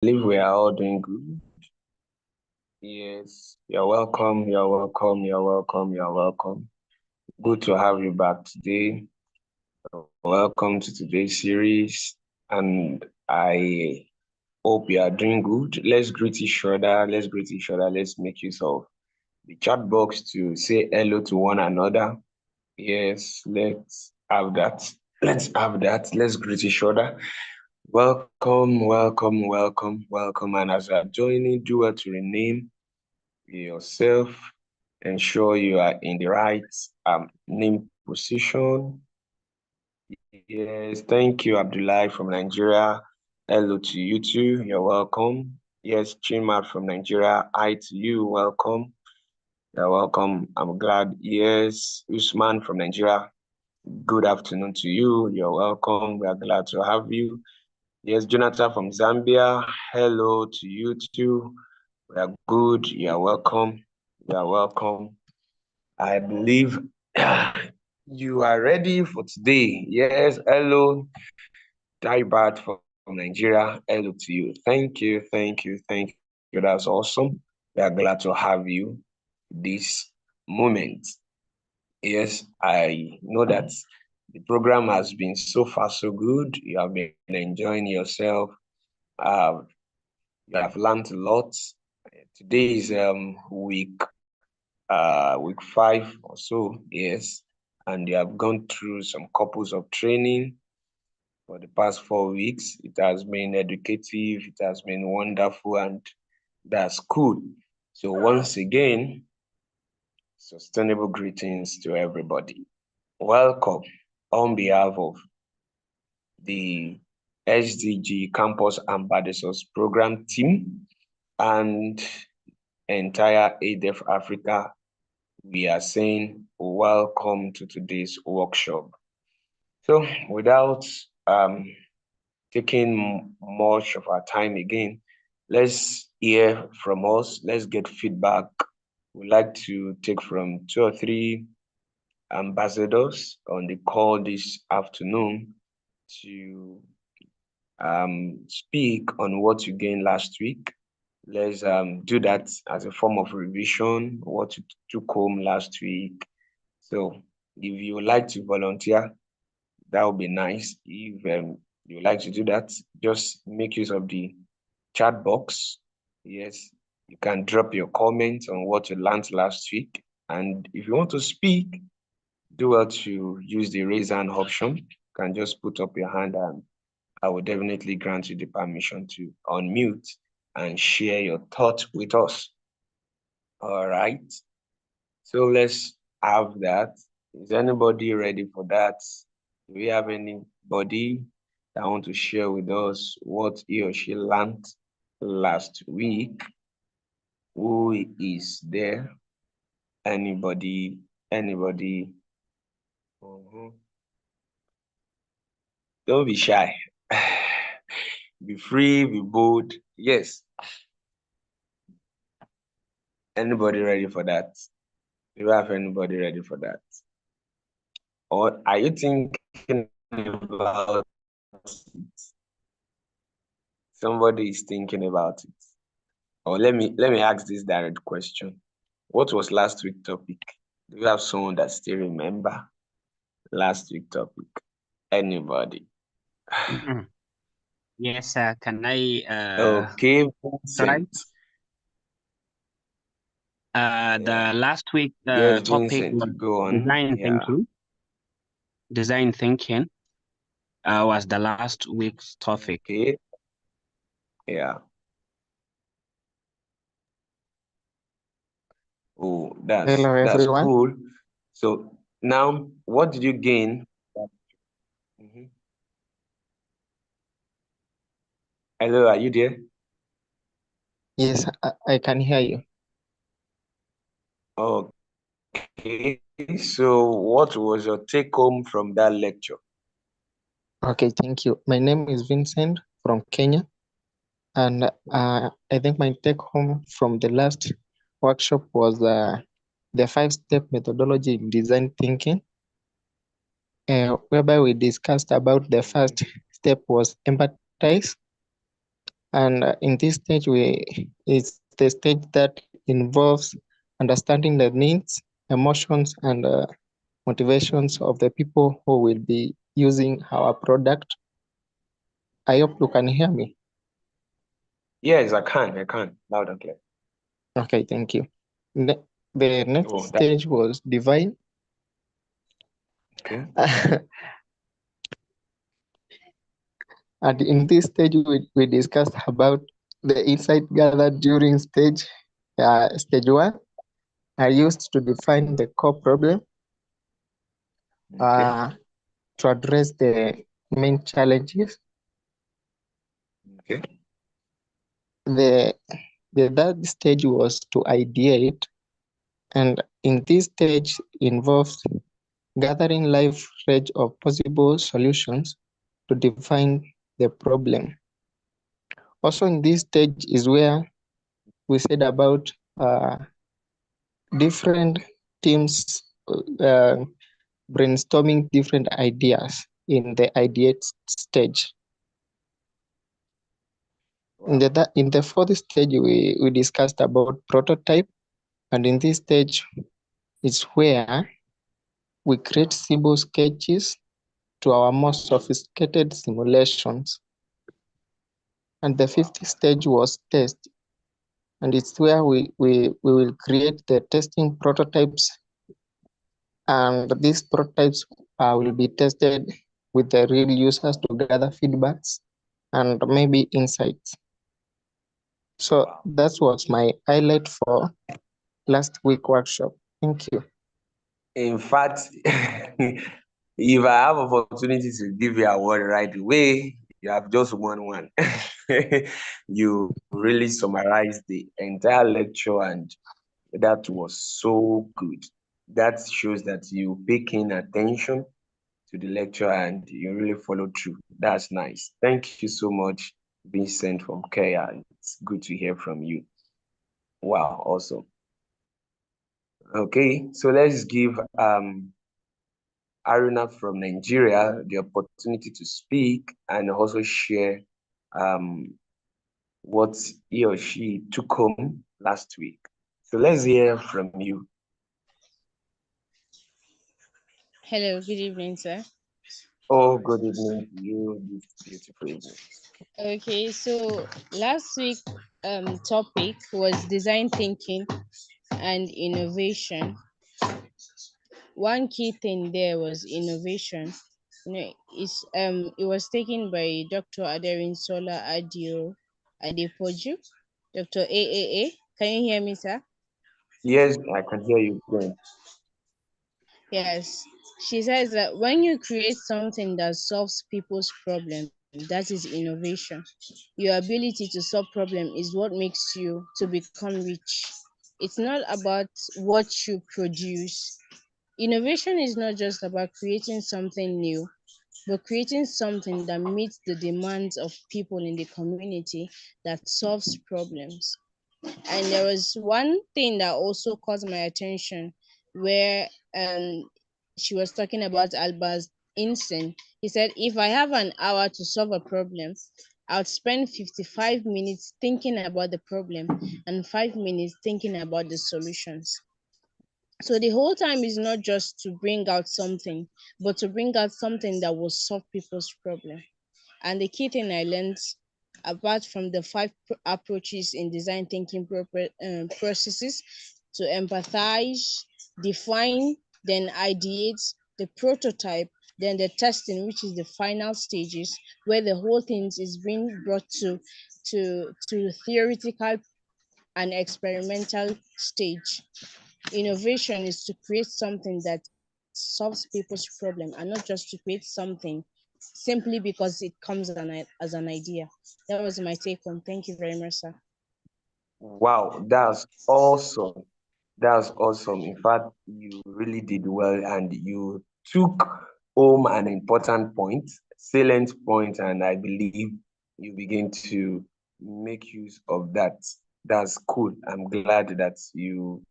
believe we are all doing good. Yes, you're welcome, you're welcome, you're welcome, you're welcome. Good to have you back today. Welcome to today's series, and I hope you are doing good. Let's greet each other. Let's greet each other. Let's make use of the chat box to say hello to one another. Yes, let's have that. Let's have that. Let's greet each other. Welcome, welcome, welcome, welcome. And as you are joining, do well to rename yourself. Ensure you are in the right name position. Yes, thank you, Abdullah from Nigeria. Hello to you too. You're welcome. Yes, Chima from Nigeria. Hi to you. Welcome. You're welcome. I'm glad. Yes, Usman from Nigeria. Good afternoon to you. You're welcome. We are glad to have you. Yes, Jonathan from Zambia. Hello to you too. We are good. You are welcome. You are welcome. I believe you are ready for today. Yes, hello. Taibat from Nigeria. Hello to you. Thank you. Thank you. Thank you. That's awesome. We are glad to have you this moment. Yes, I know that the program has been so far so good. You have been enjoying yourself. You have learned a lot. Today is week 5 or so, yes, and you have gone through some couples of training for the past 4 weeks. It has been educative, it has been wonderful, and that's cool. So once again, sustainable greetings to everybody. Welcome on behalf of the SDG Campus Ambassadors Program team and entire ADEF Africa. We are saying welcome to today's workshop. So without taking much of our time again, let's hear from us. Let's get feedback. We'd like to take from 2 or 3 ambassadors on the call this afternoon to speak on what you gained last week. Let's do that as a form of revision, what you took home last week. So if you would like to volunteer, that would be nice. If you would like to do that, just make use of the chat box. Yes, you can drop your comments on what you learned last week. And if you want to speak, do well to use the raise hand option. You can just put up your hand and I will definitely grant you the permission to unmute and share your thoughts with us. All right. So let's have that. Is anybody ready for that? Do we have anybody that want to share with us what he or she learned last week? Who is there? Anybody? Anybody? Don't be shy. Be free, be bold. Yes. Anybody ready for that? Do you have anybody ready for that? Or are you thinking about it? Somebody is thinking about it. Or let me ask this direct question. What was last week's topic? Do you have someone that still remember last week's topic? Anybody? Yes, can I Okay, try? Vincent. The last week Yes, topic Vincent, was you go on. design Yeah. thinking. Design thinking was the last week's topic. Okay. Yeah. Oh, Hello, that's everyone. cool. So now, what did you gain? Hello, are you there? Yes, I can hear you. Okay. So what was your take home from that lecture? Okay, thank you. My name is Vincent from Kenya, and I think my take home from the last workshop was the 5-step methodology in design thinking, whereby we discussed about the first step was empathize, And in this stage, it's the stage that involves understanding the needs, emotions, and motivations of the people who will be using our product. I hope you can hear me. Yes, I can, loud and clear. Okay, thank you. The next Oh, stage was divine. okay. And in this stage, we discussed about the insight gathered during stage one are used to define the core problem, Okay. to address the main challenges. Okay. The third stage was to ideate, and in this stage involves gathering live range of possible solutions to define the problem. Also in this stage is where we said about different teams uh, brainstorming different ideas in the ideate stage. Wow. In the fourth stage, we discussed about prototype, and in this stage is where we create simple sketches to our most sophisticated simulations. And the fifth stage was test, and it's where we will create the testing prototypes, and these prototypes will be tested with the real users to gather feedbacks and maybe insights. So Wow. that was my highlight for last week workshop. Thank you. In fact, if I have opportunity to give you a award right away, you have just won one. You really summarized the entire lecture, and that was so good. That shows that you pay keen attention to the lecture and you really follow through. That's nice. Thank you so much, Vincent from Kenya. It's good to hear from you. Wow, awesome. Okay, so let's give Aruna from Nigeria the opportunity to speak and also share um, what he or she took home last week. So let's hear from you. Hello, good evening, sir. Oh, good evening to you this beautiful evening. Okay, so last week topic was design thinking and innovation. One key thing there was innovation. It was taken by Dr. Aderin Sola Adepoju, Dr. AAA. Can you hear me, sir? Yes, I can hear you going. Yes. She says that when you create something that solves people's problem, that is innovation. Your ability to solve problem is what makes you to become rich. It's not about what you produce. Innovation is not just about creating something new, but creating something that meets the demands of people in the community that solves problems. And there was one thing that also caught my attention where she was talking about Albert Einstein. He said, if I have an hour to solve a problem, I'll spend 55 minutes thinking about the problem and 5 minutes thinking about the solutions. So the whole time is not just to bring out something, but to bring out something that will solve people's problem. And the key thing I learned, apart from the five approaches in design thinking processes, to empathize, define, then ideate, the prototype, then the testing, which is the final stages, where the whole thing is being brought to theoretical and experimental stage. Innovation is to create something that solves people's problem and not just to create something simply because it comes as an idea. That was my take on. Thank you very much, sir. Wow, that's awesome. That's awesome. In fact, you really did well and you took home an important point, salient point, and I believe you begin to make use of that. That's cool. I'm glad that you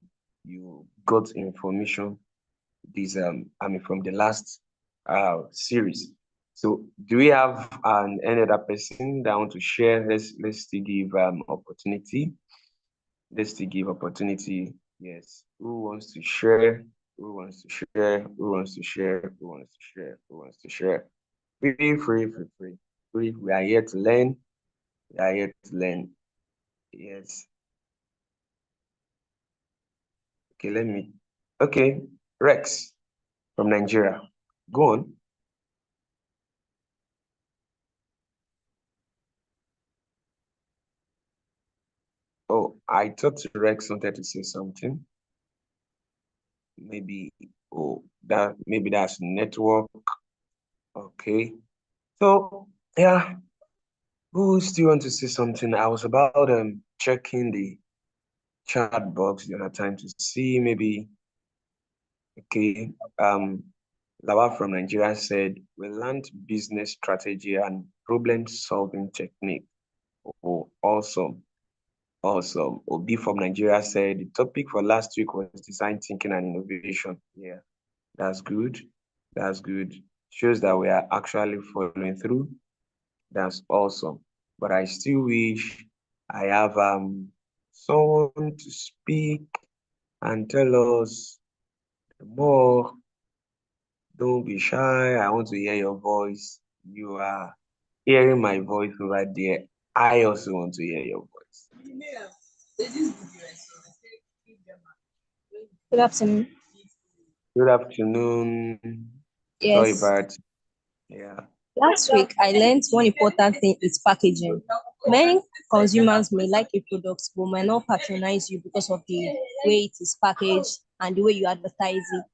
got information this from the last series. So do we have any other person that want to share? Let's still give opportunity. Let's still give opportunity. Yes. Who wants to share? Who wants to share? Who wants to share? Who wants to share? Who wants to share? Feel free. We are here to learn. We are here to learn. Yes. Okay, Okay, Rex from Nigeria. Go on. Oh, I thought Rex wanted to say something. Maybe, maybe that's network. Okay. So, yeah, who still want to say something? I was about checking the chat box the other time to see maybe, okay, Lawa from Nigeria said, we learned business strategy and problem-solving technique. Oh, awesome. Awesome. Obi from Nigeria said, the topic for last week was design thinking and innovation. Yeah, that's good. That's good. Shows that we are actually following through. That's awesome. But I still wish I have someone to speak and tell us more. Don't be shy. I want to hear your voice. You are hearing my voice over there. I also want to hear your voice. Good afternoon. Good afternoon. Sorry, Yes. but yeah. Last week, I learned one important thing is packaging. Many consumers may like a product but might not patronize you because of the way it is packaged and the way you advertise it.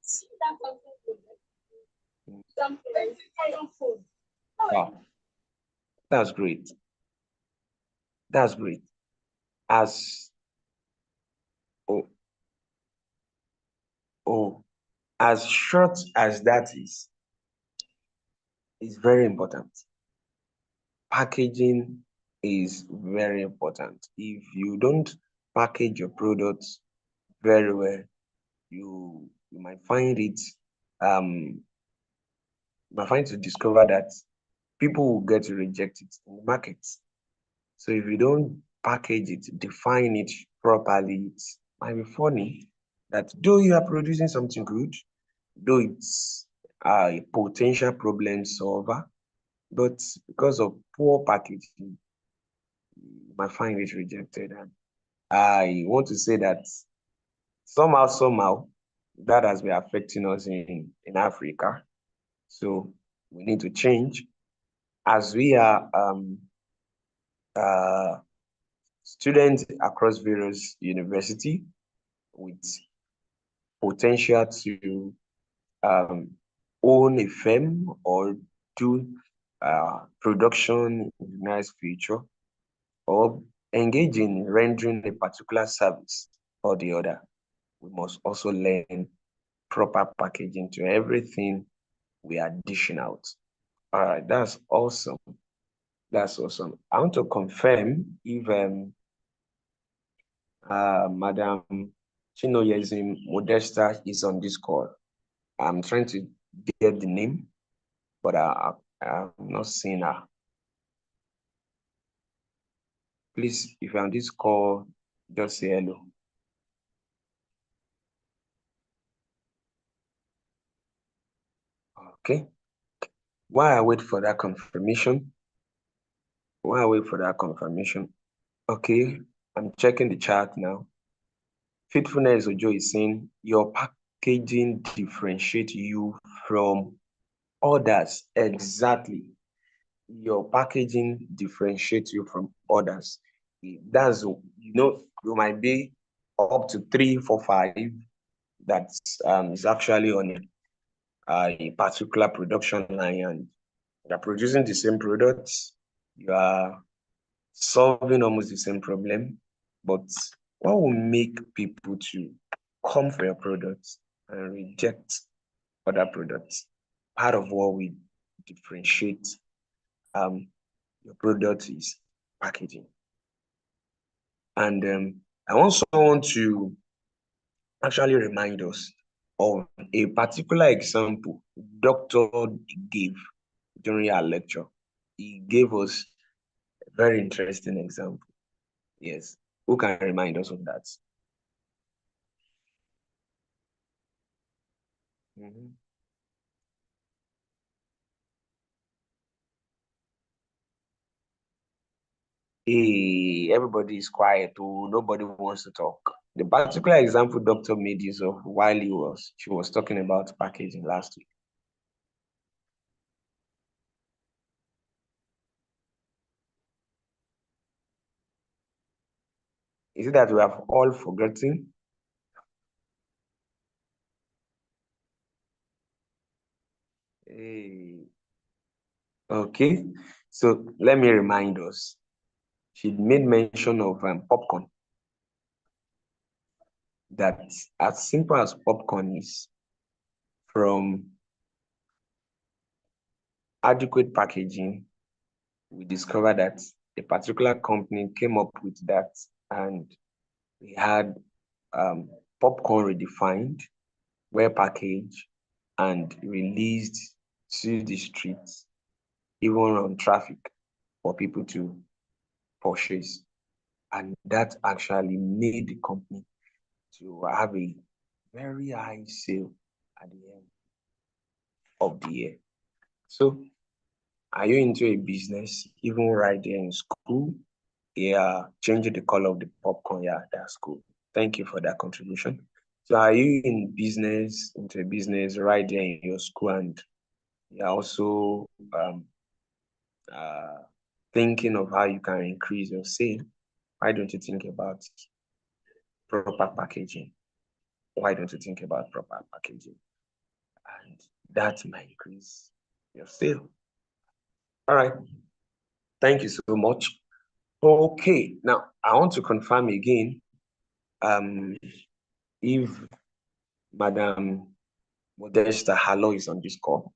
Wow, that's great. That's great. As oh, oh, as short as that is very important. Packaging is very important. If you don't package your products very well, you might find it you might find to discover that people will get to reject it in the market. So if you don't package it, define it properly, it might be funny that though you are producing something good, though it's a potential problem solver, but because of poor packaging, you might find it rejected. And I want to say that somehow, that has been affecting us in Africa. So we need to change as we are uh, students across various university with potential to own a firm or do production in the next future or engage in rendering a particular service or the other. We must also learn proper packaging to everything we are dishing out. All right, that's awesome. That's awesome. I want to confirm if Madam Chinoyezim Modesta is on this call. I'm trying to get the name, but I'm not seeing her. Please, if you're on this call, just say hello. Okay. While I wait for that confirmation, okay, I'm checking the chat now. Faithfulness Ojo is saying your packaging differentiates you from others. Exactly. Your packaging differentiates you from others. That's, you might be up to 3, 4, 5 that is actually on a particular production line and you're producing the same products, you are solving almost the same problem, but what will make people to come for your products and reject other products? Part of what we differentiate your product is packaging. And I also want to actually remind us of a particular example Dr. gave during our lecture. He gave us a very interesting example. Yes. Who can remind us of that? Hey, everybody is quiet. Oh, nobody wants to talk. The particular example doctor made use of while she was talking about packaging last week. Is it that we have all forgotten? Hey. Okay, so let me remind us. She made mention of popcorn. That as simple as popcorn is, from adequate packaging, we discovered that a particular company came up with that, and we had popcorn redefined, well packaged, and released to the streets, even on traffic, for people to purchase. And that actually made the company to have a very high sale at the end of the year. So, are you into a business, even right there in school? Yeah, changing the color of the popcorn. Yeah, that's cool. Thank you for that contribution. So, are you into a business right there in your school, and you're also thinking of how you can increase your sale? Why don't you think about proper packaging? Why don't you think about proper packaging? And that might increase your sale. All right. Thank you so much. Okay. Now, I want to confirm again if Madam Modesta Hallo is on this call.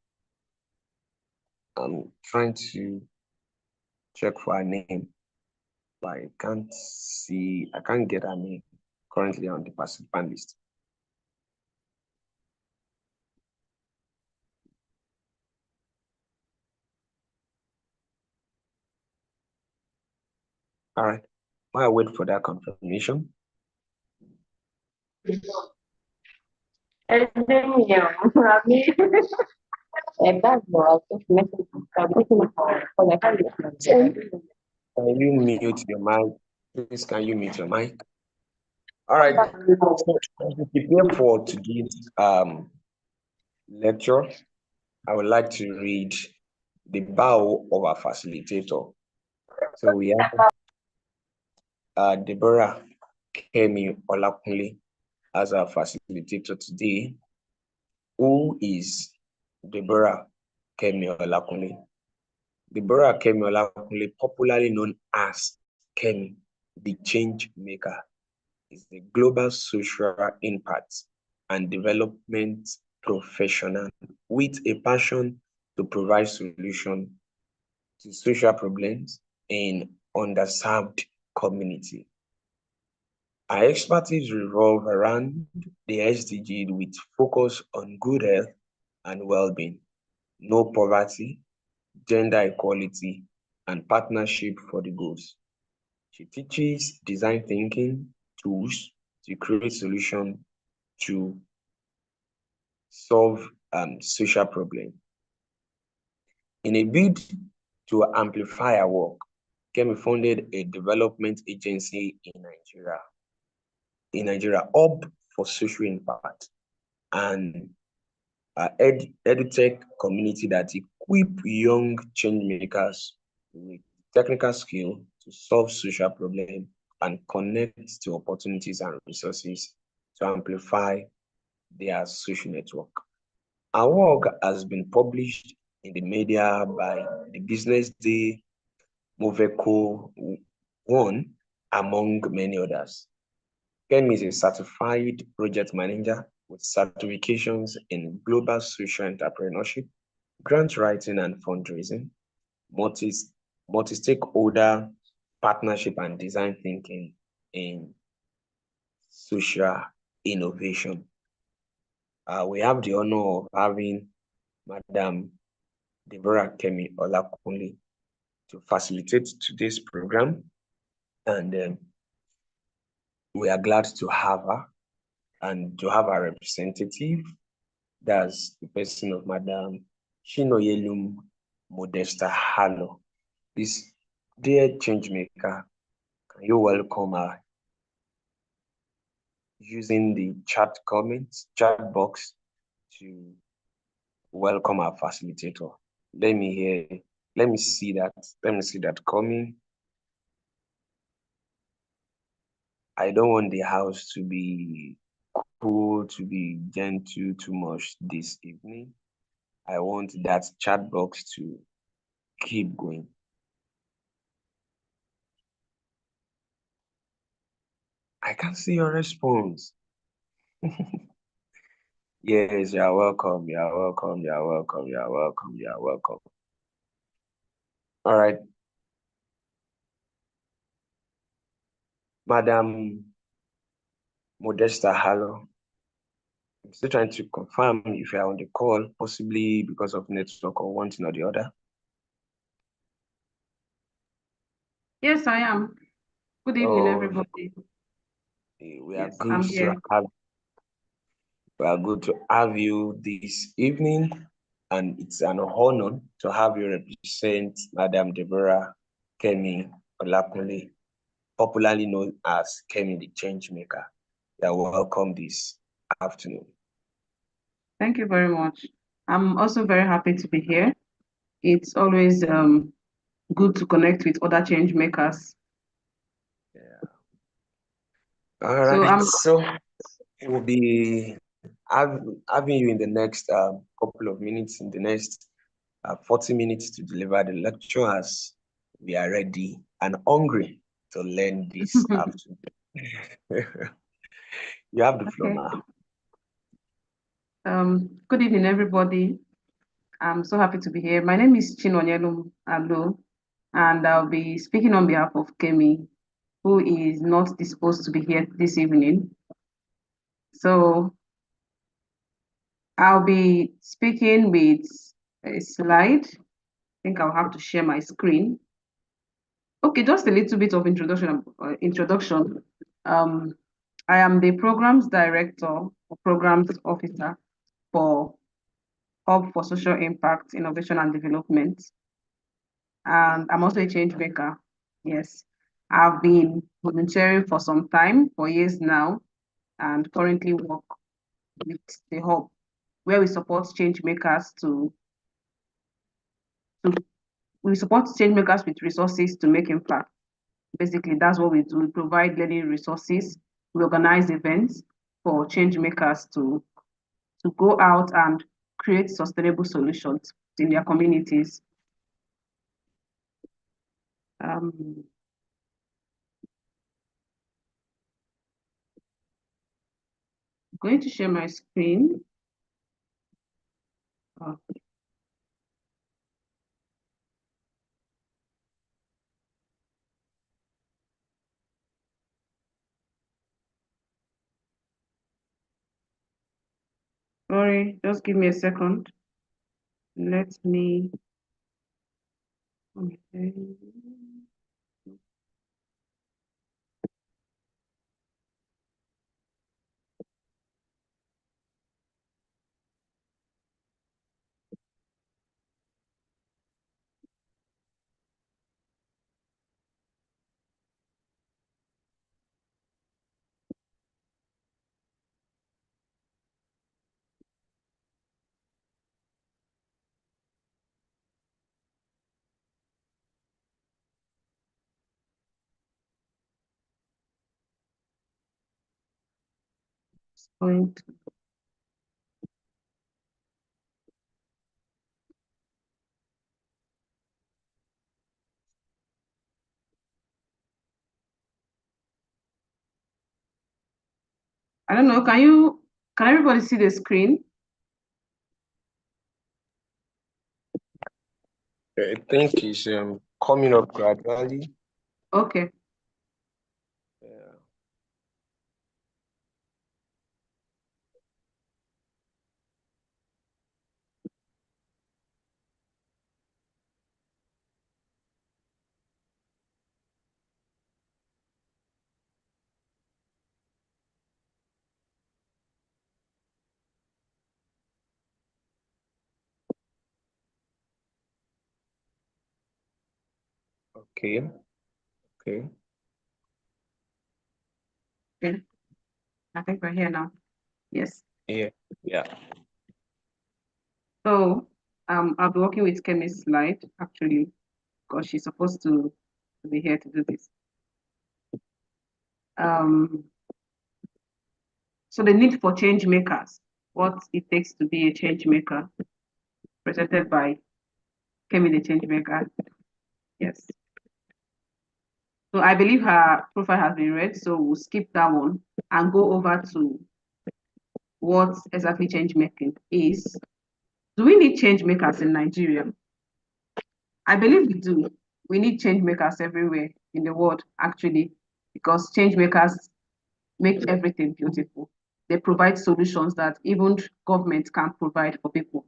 I'm trying to check for her name, but I can't get her name currently on the participant list. All right. While I wait for that confirmation. Can you mute your mic? Please, can you mute your mic? All right. So, as we prepare for today's lecture, I would like to read the bio of our facilitator. So we have Deborah Kemi Olakunle as our facilitator today. Who is Deborah Kemi Olakunle? Deborah Kemi Olakunle, popularly known as Kemi, the change maker, is a global social impact and development professional with a passion to provide solutions to social problems in underserved community. Our expertise revolve around the SDGs with focus on good health and well-being, no poverty, gender equality, and partnership for the goals. She teaches design thinking tools to create solutions to solve social problems. In a bid to amplify our work, Kemi founded a development agency in Nigeria, Hub for Social Impact, and edutech community that equip young change makers with technical skill to solve social problems and connect to opportunities and resources to amplify their social network. Our work has been published in the media by the Business Day, Moveco One, among many others. Ken is a certified project manager with certifications in global social entrepreneurship, grant writing and fundraising, multi-stakeholder partnership and design thinking in social innovation. We have the honor of having Madam Deborah Kemi Olakunle to facilitate today's program. And we are glad to have her and to have our representative. That's the person of Madam Chinoyelum Modesta Halo. This dear changemaker, can you welcome her using the chat box to welcome our facilitator? Let me see that coming. I don't want the house to be cool, to be gentle too much this evening. I want that chat box to keep going. I can see your response. Yes, you're welcome. You're welcome. You're welcome. You're welcome. You're welcome. All right. Madam Modesta Halo, I'm still trying to confirm if you're on the call, possibly because of network or one thing or the other. Yes, I am. Good evening, everybody. We are good to have you this evening, and it's an honor to have you represent Madam Deborah Kemi Olakunle, popularly known as Kemi the Changemaker. You are welcome this afternoon. Thank you very much. I'm also very happy to be here. It's always good to connect with other change makers. Yeah. All right. So we'll be having you in the next couple of minutes, in the next 40 minutes to deliver the lecture, as we are ready and hungry to learn this afternoon. You have the floor now. Good evening, everybody. I'm so happy to be here. My name is Chinonyelum Alo, and I'll be speaking on behalf of Kemi, who is not disposed to be here this evening. So I'll be speaking with a slide. I think I'll have to share my screen. Okay, just a little bit of introduction. I am the programs director or programs officer for Hub for Social Impact, Innovation and Development. And I'm also a change maker. Yes, I've been volunteering for some time, for years now, and currently work with the Hub, where we support change makers with resources to make impact. Basically, that's what we do. We provide learning resources. We organize events for change makers to go out and create sustainable solutions in their communities. I'm going to share my screen. Sorry, just give me a second. Let me. Okay. Point. I don't know. Can everybody see the screen? I think it's coming up gradually. Okay. Yeah. Okay. Okay. Okay, I think we're here now. Yes. Yeah. Yeah. So I'll be working with Kemi's slide actually, because she's supposed to be here to do this. So the need for change makers, what it takes to be a change maker, presented by Kemi the change maker. Yes. So I believe her profile has been read, so we'll skip that one and go over to what exactly change making is. Do we need change makers in Nigeria? I believe we do. We need change makers everywhere in the world, actually, because change makers make everything beautiful. They provide solutions that even government can't provide for people.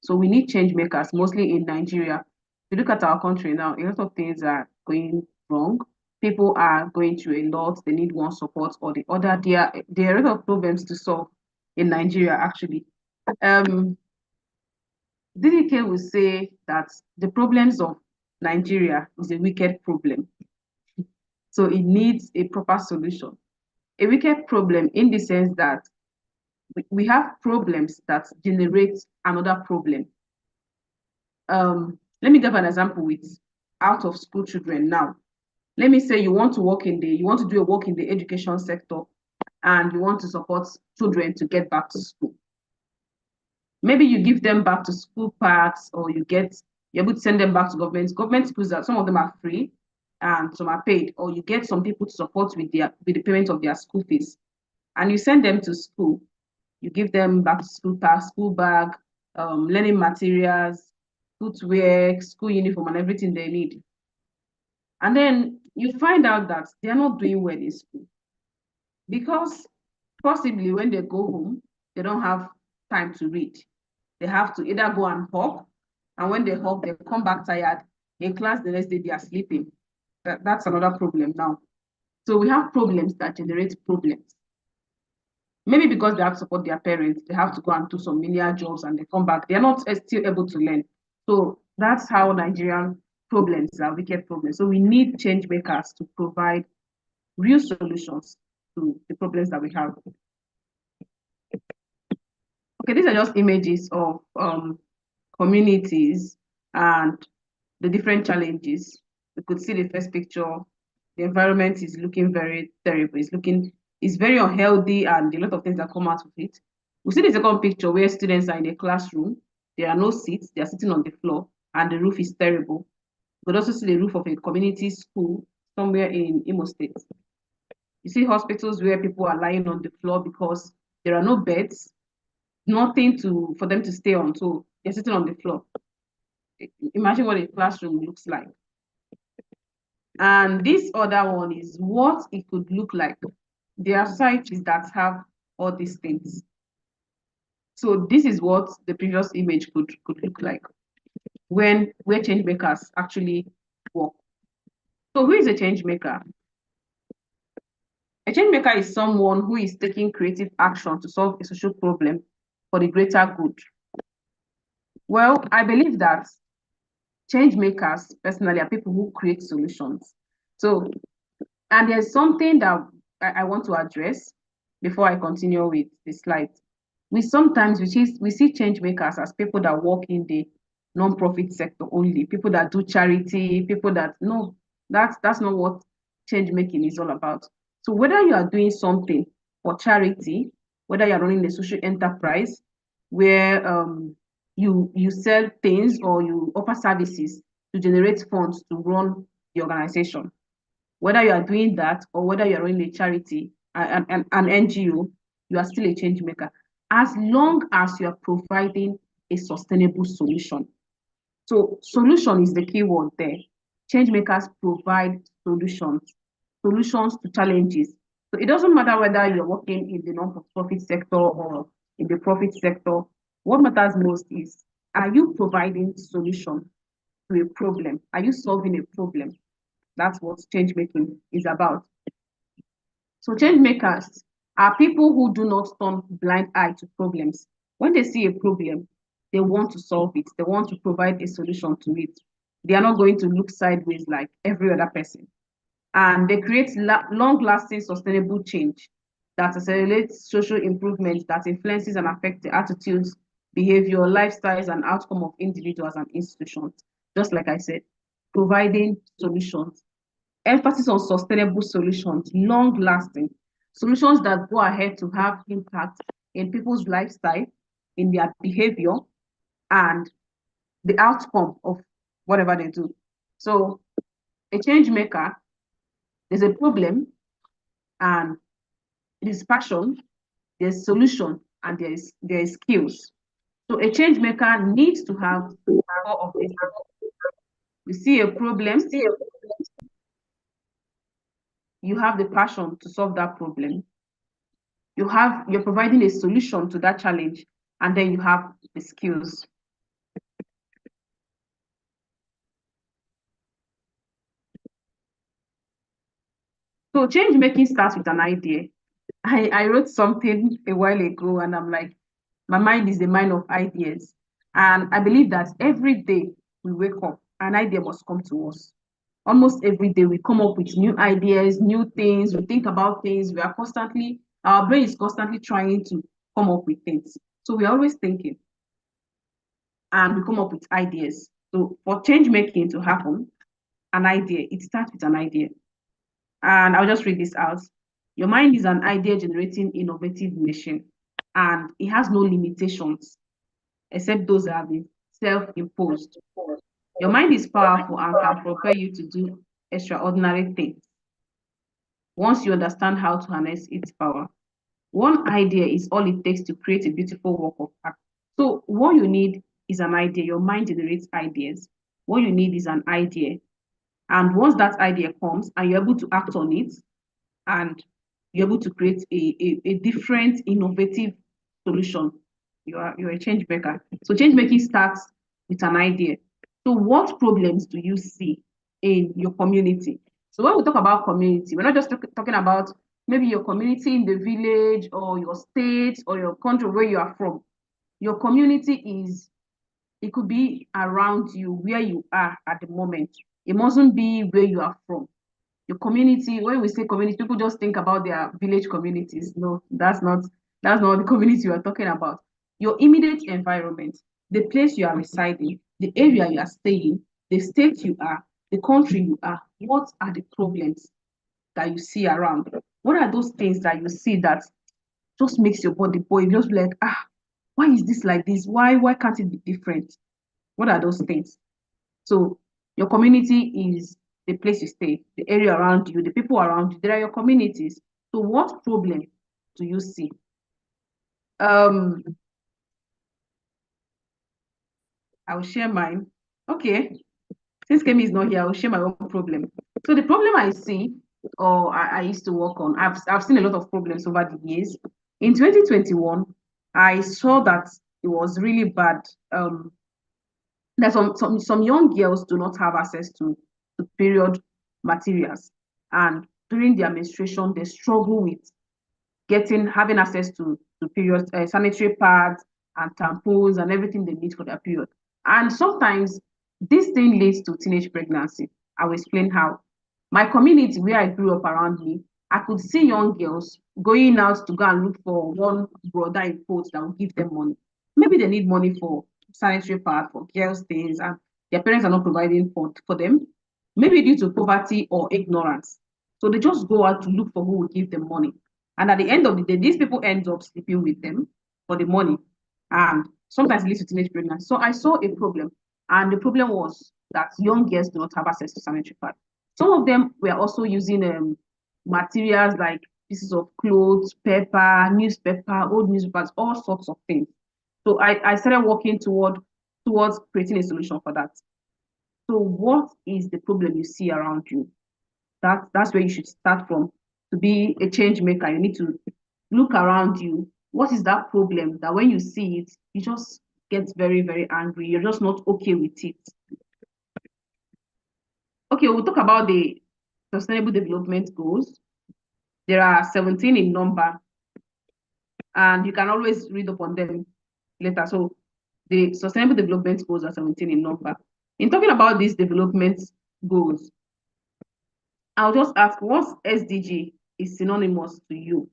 So we need change makers, mostly in Nigeria. If you look at our country now, a lot of things are going wrong. People are going through a lot. They need one support or the other. There are a lot of problems to solve in Nigeria, actually. DDK will say that the problems of Nigeria is a wicked problem. So it needs a proper solution. A wicked problem in the sense that we have problems that generate another problem. Let me give an example with out of school children now. Let me say you want to do a work in the education sector and you want to support children to get back to school. Maybe you give them back to school parks or you're able to send them back to government schools that some of them are free and some are paid, or you get some people to support with the payment of their school fees. And you send them to school, you give them back to school pass, school bag, learning materials, footwear, school uniform, and everything they need. And then you find out that they're not doing well in school because possibly when they go home, they don't have time to read. They have to either go and hop, and when they hop, they come back tired. In class, the next day they are sleeping. That's another problem now. So we have problems that generate problems. Maybe because they have to support their parents, they have to go and do some menial jobs and they come back. They're not still able to learn. So that's how Nigerian problems are wicked problems. So we need change makers to provide real solutions to the problems that we have. Okay, these are just images of communities and the different challenges. We could see the first picture. The environment is looking very terrible. It's very unhealthy and a lot of things that come out of it. We see the second picture where students are in a classroom. There are no seats. They are sitting on the floor and the roof is terrible. We could also see the roof of a community school somewhere in Imo State. You see hospitals where people are lying on the floor because there are no beds, nothing for them to stay on. So they're sitting on the floor. Imagine what a classroom looks like. And this other one is what it could look like. There are societies that have all these things. So this is what the previous image could look like where change makers actually work. So who is a change maker? A change maker is someone who is taking creative action to solve a social problem for the greater good. Well, I believe that change makers, personally, are people who create solutions. So, and there's something that I want to address before I continue with the slides. We see change makers as people that work in the non-profit sector only, people that do charity, people that no, that's not what change making is all about. So whether you are doing something for charity, whether you're running a social enterprise where you sell things or you offer services to generate funds to run the organization, whether you are doing that or whether you're running a charity, an NGO, you are still a change maker, as long as you are providing a sustainable solution. So solution is the key word there. Change makers provide solutions to challenges. So it doesn't matter whether you're working in the non-profit sector or in the profit sector. What matters most is, are you providing solution to a problem? Are you solving a problem? That's what change making is about. So change makers are people who do not turn blind eye to problems. When they see a problem, they want to solve it. They want to provide a solution to it. They are not going to look sideways like every other person. And they create long-lasting sustainable change that accelerates social improvement that influences and affects the attitudes, behavior, lifestyles, and outcome of individuals and institutions. Just like I said, providing solutions. Emphasis on sustainable solutions, long-lasting solutions that go ahead to have impact in people's lifestyle, in their behavior, and the outcome of whatever they do. So a change maker, there's a problem, and it is passion, there's solution, and there is skills. So a change maker needs to have all of this. You see a problem, you have the passion to solve that problem. You're providing a solution to that challenge, and then you have the skills. So change making starts with an idea. I wrote something a while ago, and I'm like, my mind is the mind of ideas. And I believe that every day we wake up, an idea must come to us. Almost every day we come up with new ideas, new things, we think about things, our brain is constantly trying to come up with things. So we're always thinking and we come up with ideas. So for change making to happen, it starts with an idea. And I'll just read this out. Your mind is an idea generating innovative machine, and it has no limitations except those that have been self-imposed. Your mind is powerful and can prepare you to do extraordinary things once you understand how to harness its power. One idea is all it takes to create a beautiful work of art. So what you need is an idea. Your mind generates ideas. What you need is an idea. And once that idea comes and you're able to act on it, and you're able to create a different, innovative solution, you're a change maker. So change making starts with an idea. So what problems do you see in your community? So when we talk about community, we're not just talking about maybe your community in the village or your state or your country where you are from. Your community it could be around you, where you are at the moment. It mustn't be where you are from. Your community, when we say community, people just think about their village communities. No, that's not the community we are talking about. Your immediate environment, the place you are residing, the area you are staying, the state you are, the country you are. What are the problems that you see around? What are those things that you see that just makes your body boil? Just like, why is this like this? Why can't it be different? What are those things? So your community is the place you stay, the area around you, the people around you. There are your communities. So what problem do you see? I will share mine. Okay. Since Kemi is not here, I will share my own problem. So the problem I see, or I used to work on, I've seen a lot of problems over the years. In 2021, I saw that it was really bad. That some young girls do not have access to period materials, and during their menstruation they struggle with having access to period sanitary pads and tampons and everything they need for their period. And sometimes this thing leads to teenage pregnancy. I will explain how. My community where I grew up around me, I could see young girls going out to go and look for one brother in quotes that will give them money. Maybe they need money for sanitary pad, for girls' things, and their parents are not providing for them, maybe due to poverty or ignorance. So they just go out to look for who will give them money. And at the end of the day, these people end up sleeping with them for the money. And sometimes it leads to teenage pregnancy. So I saw a problem. And the problem was that young girls do not have access to sanitary pad. Some of them were also using materials like pieces of clothes, paper, newspaper, old newspapers, all sorts of things. So I started working towards creating a solution for that. So what is the problem you see around you? That's where you should start from. To be a change maker, you need to look around you. What is that problem that when you see it, you just get very, very angry. You're just not okay with it. Okay, we'll talk about the Sustainable Development Goals. There are 17 in number, and you can always read up on them later. So the Sustainable Development Goals are 17 in number. In talking about these development goals, I'll just ask, what SDG is synonymous to you?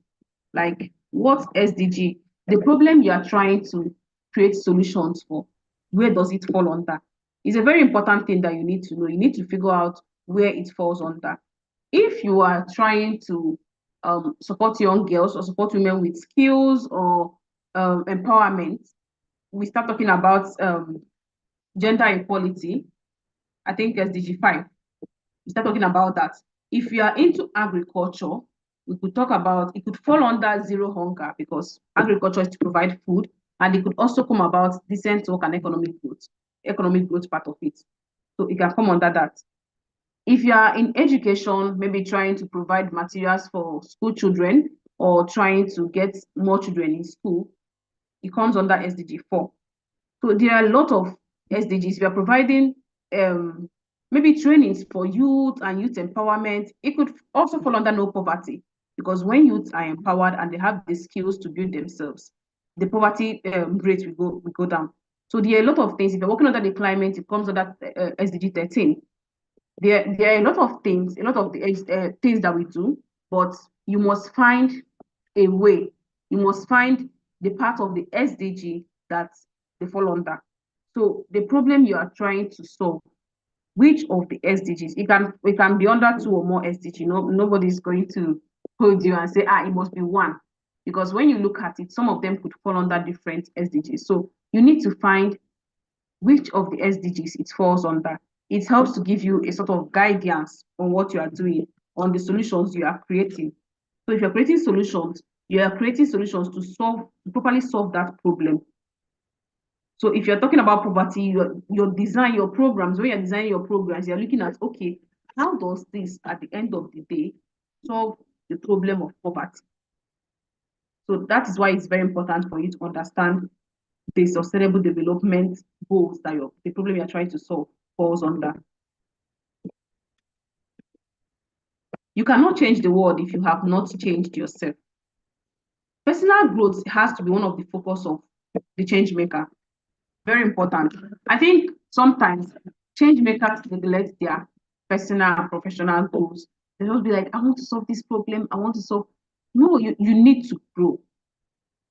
Like, what SDG, the problem you are trying to create solutions for, where does it fall under? It's a very important thing that you need to know. You need to figure out where it falls under. If you are trying to support young girls or support women with skills or empowerment, we start talking about gender equality. I think SDG 5. We start talking about that. If you are into agriculture, we could talk about, it could fall under zero hunger because agriculture is to provide food, and it could also come about decent work and economic growth part of it. So it can come under that. If you are in education, maybe trying to provide materials for school children or trying to get more children in school, it comes under SDG 4. So there are a lot of SDGs. We are providing maybe trainings for youth and youth empowerment. It could also fall under no poverty, because when youth are empowered and they have the skills to build themselves, the poverty rate will go down. So there are a lot of things. If you're working under the climate, it comes under SDG 13. There are a lot of things, things that we do, but you must find a way. You must find the part of the SDG that they fall under. So the problem you are trying to solve, which of the SDGs? It can be under 2 or more SDG. Nobody's going to hold you and say, it must be one. Because when you look at it, some of them could fall under different SDGs. So you need to find which of the SDGs it falls under. It helps to give you a sort of guidance on what you are doing, on the solutions you are creating. So if you're creating solutions, you are creating solutions to properly solve that problem. So if you're talking about poverty, your design, your programs, when you're designing your programs, you're looking at, okay, how does this, at the end of the day, solve the problem of poverty? So that is why it's very important for you to understand the sustainable development goals that the problem you're trying to solve falls under. You cannot change the world if you have not changed yourself. Personal growth has to be one of the focus of the change maker. Very important. I think sometimes change makers neglect their personal and professional goals. They just be like, I want to solve this problem. I want to solve. No, you need to grow.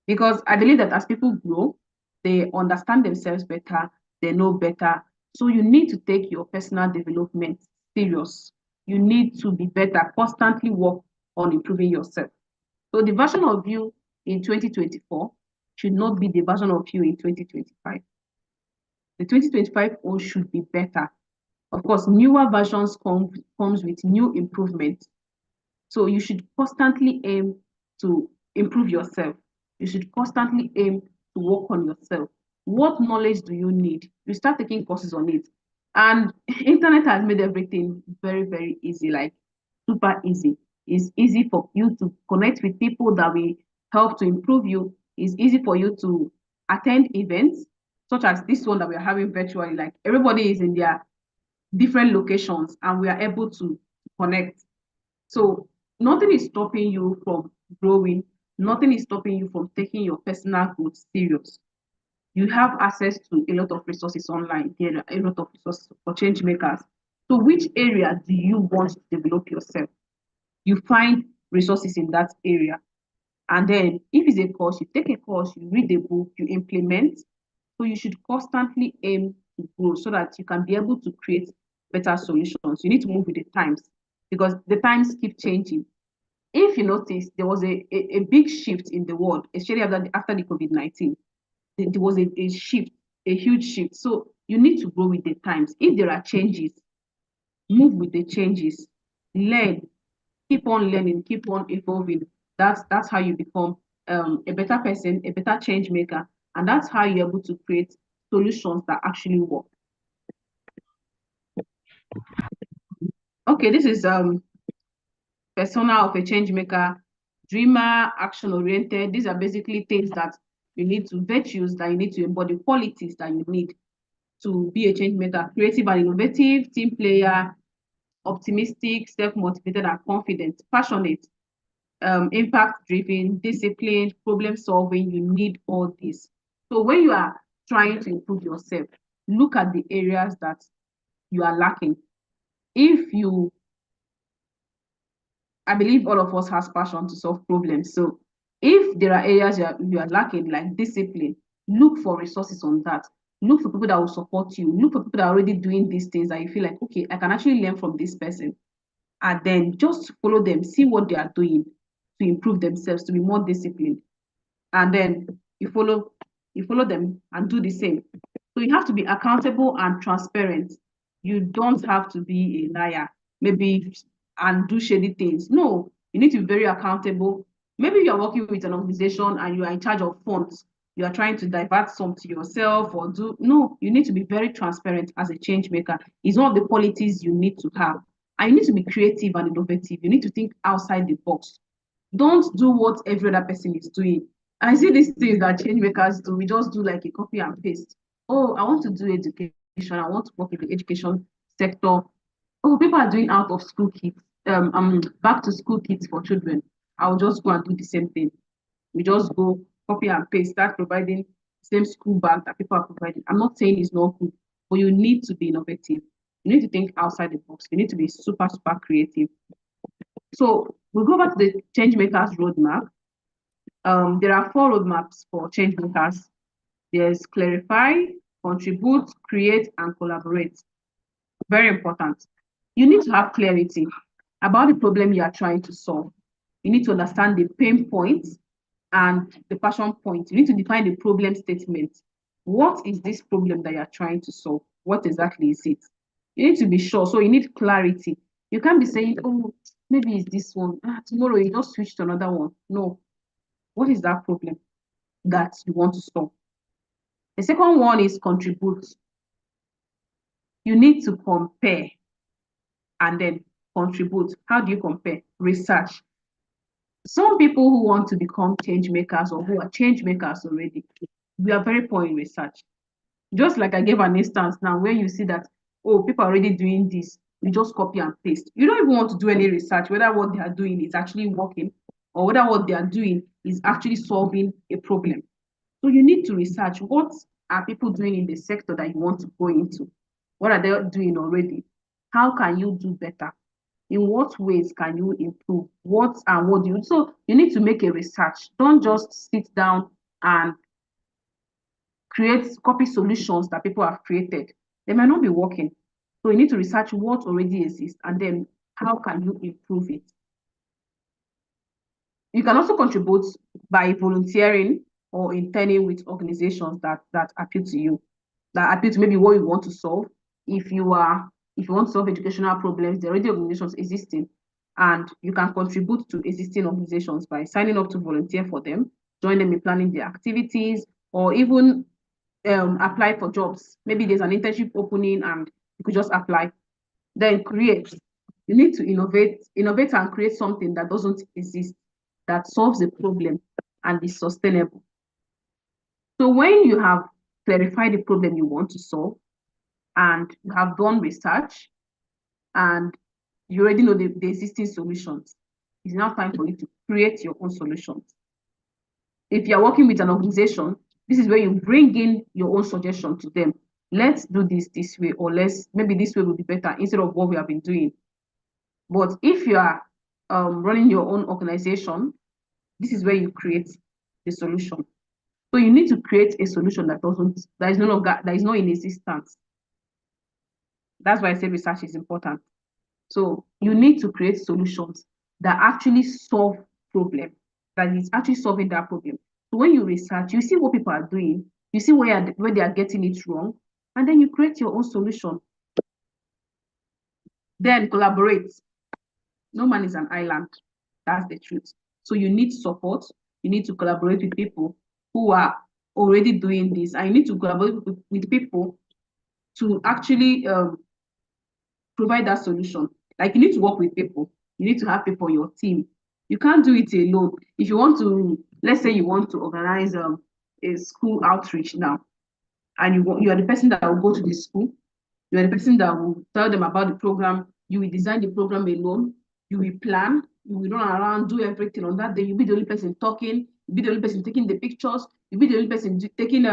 Because I believe that as people grow, they understand themselves better, they know better. So you need to take your personal development serious. You need to be better, constantly work on improving yourself. So the version of you in 2024 should not be the version of you in 2025. The 2025 own should be better. Of course, newer versions comes with new improvements. So you should constantly aim to improve yourself. You should constantly aim to work on yourself. What knowledge do you need? You start taking courses on it. And internet has made everything very, very easy, like super easy. It's easy for you to connect with people that will help to improve you. It's easy for you to attend events, such as this one that we're having virtually. Like everybody is in their different locations and we are able to connect. So nothing is stopping you from growing. Nothing is stopping you from taking your personal growth serious. You have access to a lot of resources online. There are a lot of resources for change makers. So which area do you want to develop yourself? You find resources in that area. And then if it's a course, you take a course, you read a book, you implement. So you should constantly aim to grow so that you can be able to create better solutions. You need to move with the times because the times keep changing. If you notice, there was a big shift in the world, especially after the COVID-19. There was a shift, a huge shift. So you need to grow with the times. If there are changes, move with the changes, learn, keep on learning, keep on evolving. That's how you become a better person, a better change maker, and that's how you're able to create solutions that actually work. Okay, this is persona of a change maker, dreamer, action oriented. These are basically things that you need to, virtues that you need to embody, qualities that you need to be a change maker: creative and innovative, team player, optimistic, self-motivated and confident, passionate, impact driven, disciplined, problem solving. You need all this. So when you are trying to improve yourself, look at the areas that you are lacking. I believe all of us has passion to solve problems. So if there are areas you are lacking, like discipline, look for resources on that. Look for people that will support you. Look for people that are already doing these things that you feel like, okay, I can actually learn from this person. And then just follow them, see what they are doing to improve themselves, to be more disciplined. And then you follow them and do the same. So you have to be accountable and transparent. You don't have to be a liar, maybe, and do shady things. No, you need to be very accountable. Maybe you're working with an organization and you are in charge of funds. You are trying to divert some to yourself or do, no, you need to be very transparent as a change maker. It's one of the qualities you need to have. And you need to be creative and innovative. You need to think outside the box. Don't do what every other person is doing. I see these things that change makers do. We just do like a copy and paste. Oh, I want to do education. I want to work in the education sector. Oh, people are doing out of school kits, back to school kits for children. I'll just go and do the same thing. We just go copy and paste, start providing same school bag that people are providing. I'm not saying it's not good, but you need to be innovative. You need to think outside the box. You need to be super, super creative. So we'll go back to the change makers roadmap. There are 4 roadmaps for change makers. There's clarify, contribute, create, and collaborate. Very important. You need to have clarity about the problem you are trying to solve. You need to understand the pain points and the passion point. You need to define the problem statement. What is this problem that you are trying to solve? What exactly is it? You need to be sure. So you need clarity. You can't be saying, oh, maybe it's this one. Tomorrow you just switch to another one. No. What is that problem that you want to solve? The second one is contribute. You need to compare and then contribute. How do you compare? Research. Some people who want to become change makers or who are change makers already, we are very poor in research. Just like I gave an instance now, where you see that, oh, people are already doing this, you just copy and paste. You don't even want to do any research, whether what they are doing is actually working or whether what they are doing is actually solving a problem. So you need to research what are people doing in the sector that you want to go into? What are they doing already? How can you do better? In what ways can you improve? What do you? So you need to make a research. Don't just sit down and copy solutions that people have created. They might not be working. So you need to research what already exists and then how can you improve it? You can also contribute by volunteering or interning with organizations that appeal to you, that appeal to maybe what you want to solve. If you want to solve educational problems, there are already organizations existing, and you can contribute to existing organizations by signing up to volunteer for them, join them in planning their activities, or even apply for jobs. Maybe there's an internship opening and you could just apply. Then create. You need to innovate and create something that doesn't exist, that solves a problem and is sustainable. So when you have clarified the problem you want to solve and you have done research and you already know the existing solutions, it's now time for you to create your own solutions. If you're working with an organization, this is where you bring in your own suggestion to them. Let's do this way, or maybe this way will be better instead of what we have been doing. But if you are running your own organization, this is where you create the solution. So you need to create a solution that is not in existence. That's why I say research is important. So you need to create solutions that actually solve problem, that is actually solving that problem. So when you research, you see what people are doing, you see where they are getting it wrong, and then you create your own solution. Then collaborate. No man is an island. That's the truth. So you need support. You need to collaborate with people who are already doing this. And you need to collaborate with people to actually provide that solution. Like you need to work with people. You need to have people on your team. You can't do it alone. If you want to, let's say you want to organize a school outreach now, and you are the person that will go to the school, you are the person that will tell them about the program, you will design the program alone, you will plan, you will run around, do everything on that day. You'll be the only person talking, you'll be the only person taking the pictures, you'll be the only person taking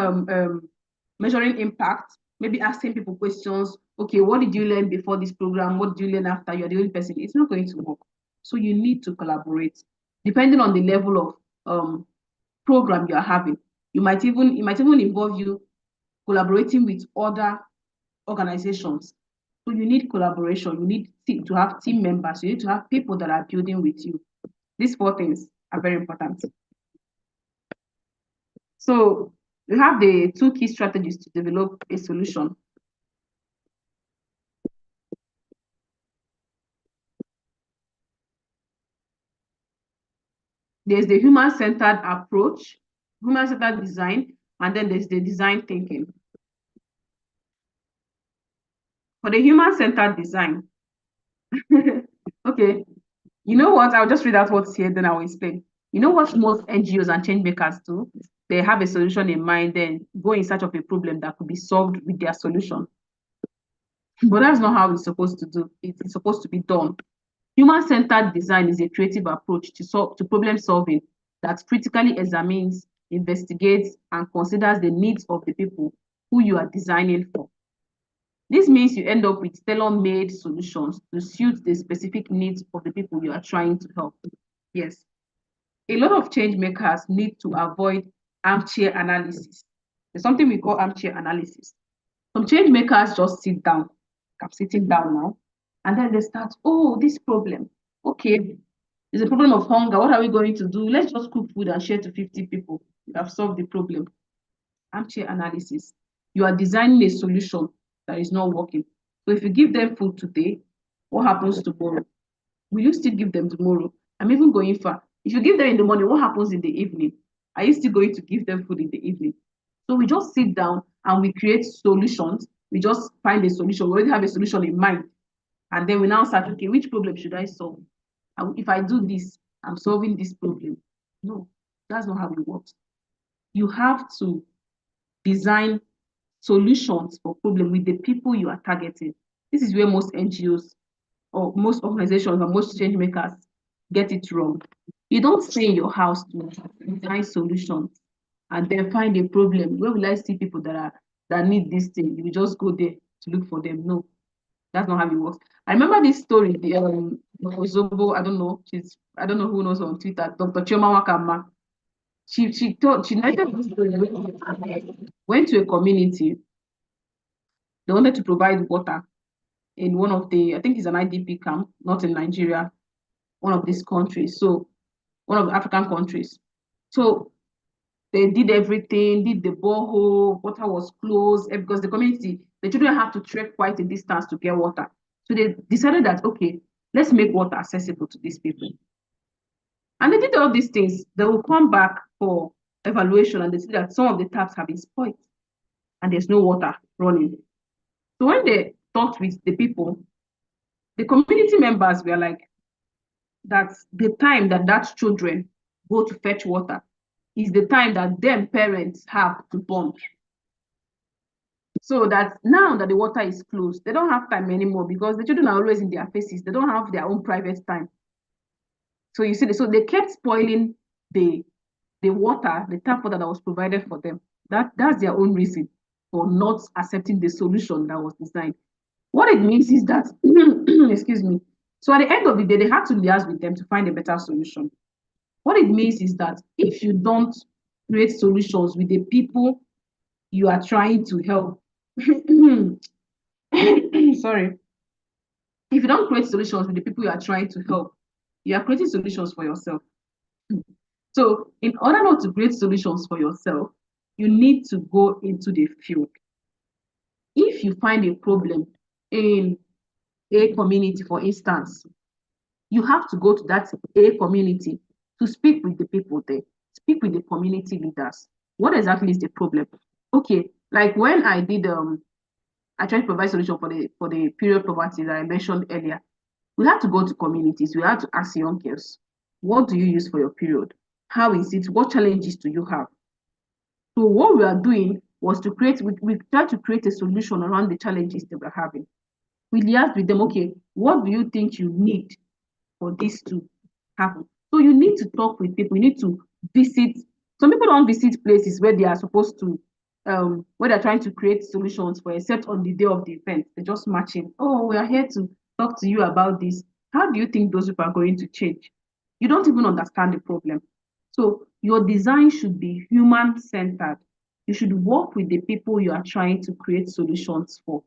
measuring impact, maybe asking people questions, okay, what did you learn before this program? What did you learn after? You're the only person. It's not going to work. So you need to collaborate. Depending on the level of program you are having, it might even involve you collaborating with other organizations. So you need collaboration. You need to have team members. You need to have people that are building with you. These 4 things are very important. So we have the 2 key strategies to develop a solution. There's the human-centered approach, human-centered design, and then there's the design thinking. For the human-centered design, okay, you know what? I'll just read out what's here, then I'll explain. You know what most NGOs and change makers do? They have a solution in mind, then go in search of a problem that could be solved with their solution. But that's not how it's supposed to do. It's supposed to be done. Human-centered design is a creative approach to problem solving that critically examines, investigates, and considers the needs of the people who you are designing for. This means you end up with tailor-made solutions to suit the specific needs of the people you are trying to help. Yes. A lot of change makers need to avoid armchair analysis. There's something we call armchair analysis. Some change makers just sit down. I'm sitting down now. And then they start, oh, this problem. Okay, there's a problem of hunger. What are we going to do? Let's just cook food and share to 50 people. We have solved the problem. Armchair analysis. You are designing a solution that is not working. So if you give them food today, what happens tomorrow? Will you still give them tomorrow? I'm even going far. If you give them in the morning, what happens in the evening? Are you still going to give them food in the evening? So we just sit down and we create solutions. We just find a solution. We already have a solution in mind. And then we now start, okay, which problem should I solve? And if I do this, I'm solving this problem. No, that's not how it works. You have to design solutions for problems with the people you are targeting. This is where most NGOs or most organizations or most change makers get it wrong. You don't stay in your house to design solutions and then find a problem. Where will I see people that need this thing? You just go there to look for them. No, that's not how it works. I remember this story, the Zobo, I don't know who knows on Twitter, Dr. Chioma Wakama. She narrated this story, went to a community. They wanted to provide water in one of the, I think it's an IDP camp, not in Nigeria, one of these countries. So one of the African countries. So they did everything, did the borehole, water was closed, because the community, the children have to trek quite a distance to get water. So they decided that, okay, let's make water accessible to these people. And they did all these things. They will come back for evaluation and they see that some of the taps have been spoiled and there's no water running. So when they talked with the people, the community members were like, that's the time that children go to fetch water is the time that them parents have to pump. So that now that the water is closed, they don't have time anymore because the children are always in their faces. They don't have their own private time. So you see, so they kept spoiling the water, the tap water that was provided for them. That's their own reason for not accepting the solution that was designed. What it means is that, excuse me, so at the end of the day, they had to liaise with them to find a better solution. What it means is that if you don't create solutions with the people you are trying to help, sorry, if you don't create solutions with the people you are trying to help, you are creating solutions for yourself. So in order not to create solutions for yourself, you need to go into the field. If you find a problem in a community, for instance, you have to go to that a community to speak with the people there, speak with the community leaders. What exactly is the problem? Okay, like when I did, I tried to provide solution for the period poverty that I mentioned earlier. We have to go to communities. We have to ask young girls, what do you use for your period? How is it? What challenges do you have? So what we are doing was to create, we try to create a solution around the challenges that we're having. We liaise with them, okay, what do you think you need for this to happen? So you need to talk with people, you need to visit. Some people don't visit places where they are supposed to when they're trying to create solutions for, except on the day of the event, they're just matching. Oh, we are here to talk to you about this. How do you think those people are going to change? You don't even understand the problem. So your design should be human-centered. You should work with the people you are trying to create solutions for.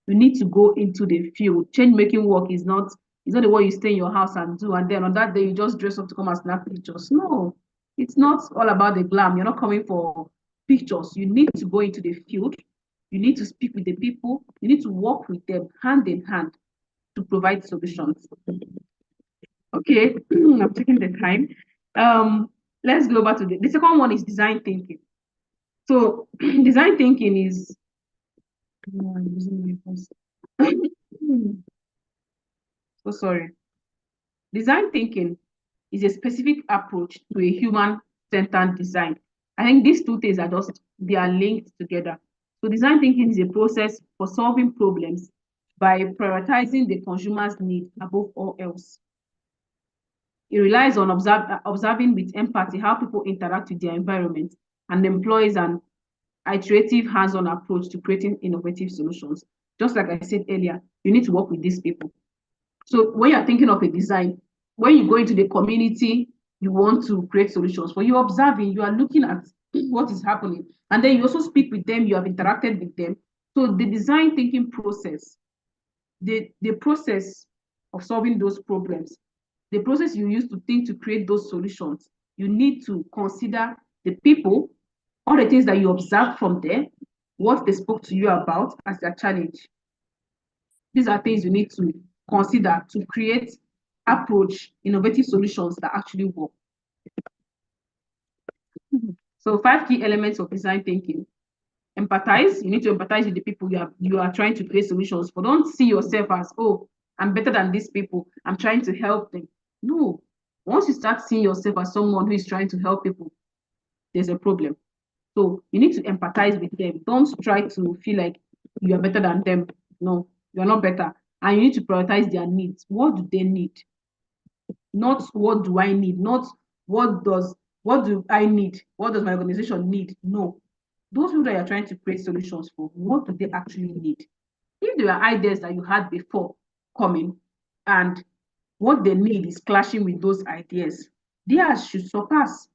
You need to go into the field. Change making work is not, it's not the way you stay in your house and do, and then on that day you just dress up to come and snap pictures. No, it's not all about the glam. You're not coming for pictures. You need to go into the field. You need to speak with the people. You need to work with them hand in hand to provide solutions. Okay, I'm taking the time. Let's go back to the second one is design thinking. So design thinking is I'm using my voice. So sorry. Design thinking is a specific approach to a human-centered design. I think these two things are just, they are linked together. So design thinking is a process for solving problems by prioritizing the consumer's need above all else. It relies on observing with empathy how people interact with their environment and employs an iterative hands-on approach to creating innovative solutions. Just like I said earlier, you need to work with these people. So when you're thinking of a design, when you go into the community, you want to create solutions. When you're observing, you are looking at what is happening. And then you also speak with them, you have interacted with them. So the design thinking process, the process of solving those problems, the process you use to think to create those solutions, you need to consider the people, all the things that you observe from there, what they spoke to you about as their challenge. These are things you need to consider to create approach, innovative solutions that actually work. So 5 key elements of design thinking. Empathize. You need to empathize with the people you are trying to create solutions for. Don't see yourself as, oh, I'm better than these people, I'm trying to help them. No. Once you start seeing yourself as someone who is trying to help people, there's a problem. So you need to empathize with them. Don't try to feel like you are better than them. No, you're not better. And you need to prioritize their needs. What do they need? Not what do I need? Not what do I need? What does my organization need? No. Those people that you're trying to create solutions for, what do they actually need? If there are ideas that you had before coming and what they need is clashing with those ideas, theirs should surpass.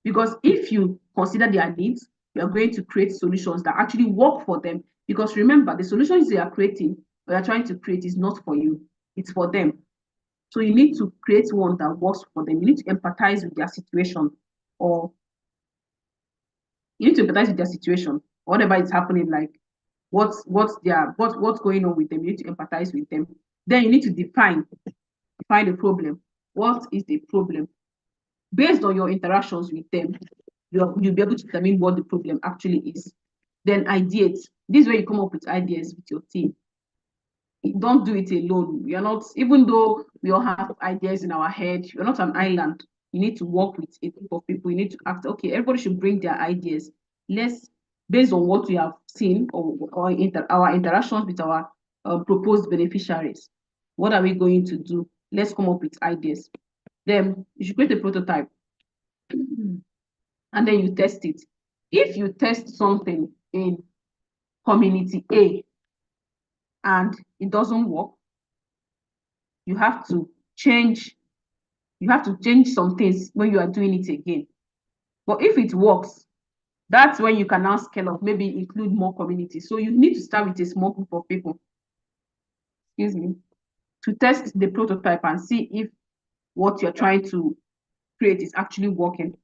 Because if you consider their needs, you are going to create solutions that actually work for them. Because remember, the solutions they are creating or you're trying to create is not for you, it's for them. So you need to create one that works for them. You need to empathize with their situation, or you need to empathize with their situation, whatever is happening, like what's going on with them. You need to empathize with them. Then you need to define the problem. What is the problem? Based on your interactions with them, you'll be able to determine what the problem actually is. Then ideate. This is where you come up with ideas with your team. Don't do it alone. You're not, even though we all have ideas in our head, you're not an island. You need to work with a group of people. You need to act, okay, everybody should bring their ideas. Let's, based on what we have seen or our interactions with our proposed beneficiaries, what are we going to do? Let's come up with ideas. Then you should create a prototype and then you test it. If you test something in community A and it doesn't work, you have to change some things when you are doing it again. But if it works, that's when you can now scale up, maybe include more communities. So you need to start with a small group of people, excuse me, to test the prototype and see if what you're trying to create is actually working.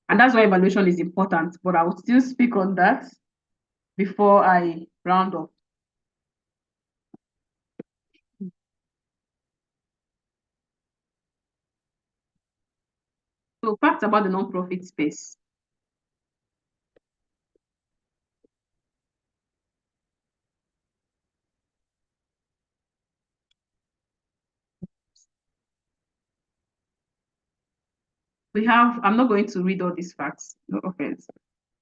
And that's why evaluation is important, but I will still speak on that before I round up. So facts about the nonprofit space. We have, I'm not going to read all these facts, no offense,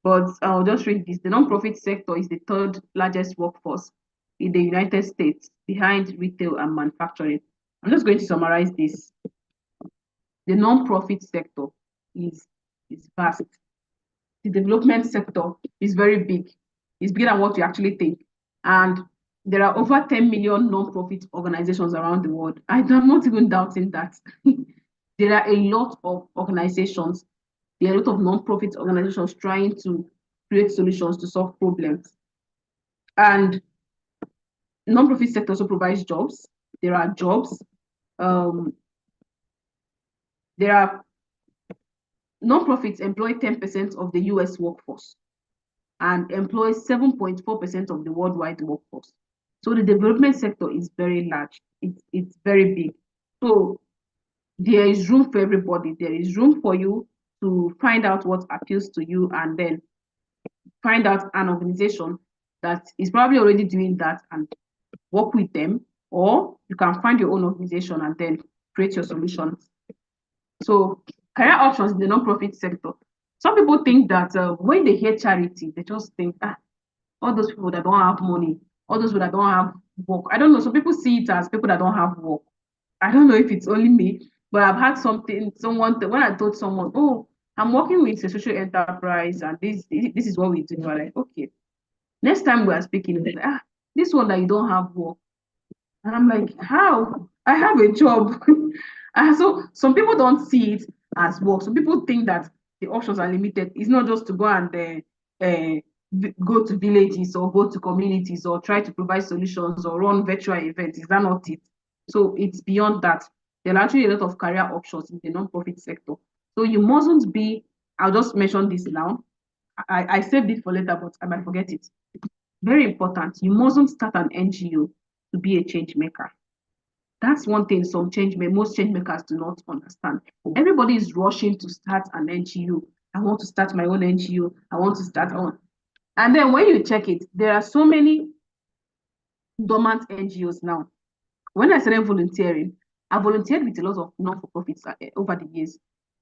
but I'll just read this. The nonprofit sector is the third largest workforce in the United States behind retail and manufacturing. I'm just going to summarize this. The nonprofit sector is vast. the development sector is very big. It's bigger than what you actually think. And there are over 10 million non-profit organizations around the world. I'm not even doubting that. There are a lot of organizations, there are a lot of non-profit organizations trying to create solutions to solve problems. And non-profit sector also provides jobs. There are jobs. There are non-profits employ 10% of the US workforce and employ 7.4% of the worldwide workforce. So the development sector is very large. It's very big. So there is room for everybody. There is room for you to find out what appeals to you and then find out an organization that is probably already doing that and work with them, or you can find your own organization and then create your solutions. So career options in the non-profit sector. Some people think that when they hear charity, they just think, all those people that don't have money, all those people that don't have work. I don't know. Some people see it as people that don't have work. I don't know if it's only me, but I've had someone, when I told someone, oh, I'm working with a social enterprise and this is what we do. We're like, okay. Next time we are speaking, like, this one that you don't have work. And I'm like, how? I have a job. So some people don't see it as work. Some people think that the options are limited. It's not just to go and go to villages or go to communities or try to provide solutions or run virtual events. Is that not it? So it's beyond that. There are actually a lot of career options in the non-profit sector. So you mustn't be, I'll just mention this now. I saved it for later, but I might forget it. Very important. You mustn't start an NGO to be a change maker. That's one thing most change makers do not understand. Everybody is rushing to start an NGO. I want to start my own NGO. I want to start on. And then when you check it, there are so many dormant NGOs now. When I started volunteering, I volunteered with a lot of non-for-profits over the years.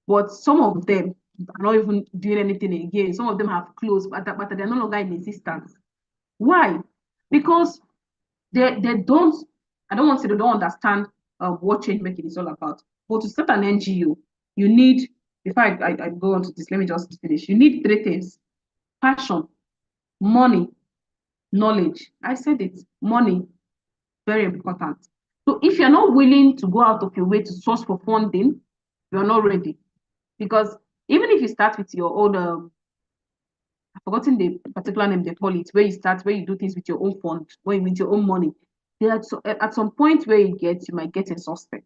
But some of them are not even doing anything again. Some of them have closed, but they're no longer in existence. Why? Because they don't, I don't want to say they don't understand what change making is all about. But to start an NGO, you need, before I go on to this, let me just finish. You need 3 things: passion, money, knowledge. I said it, money, very important. So if you're not willing to go out of your way to source for funding, you're not ready. Because even if you start with your own, I've forgotten the particular name they call it, where you do things with your own fund, with your own money. At some point where you might get exhausted,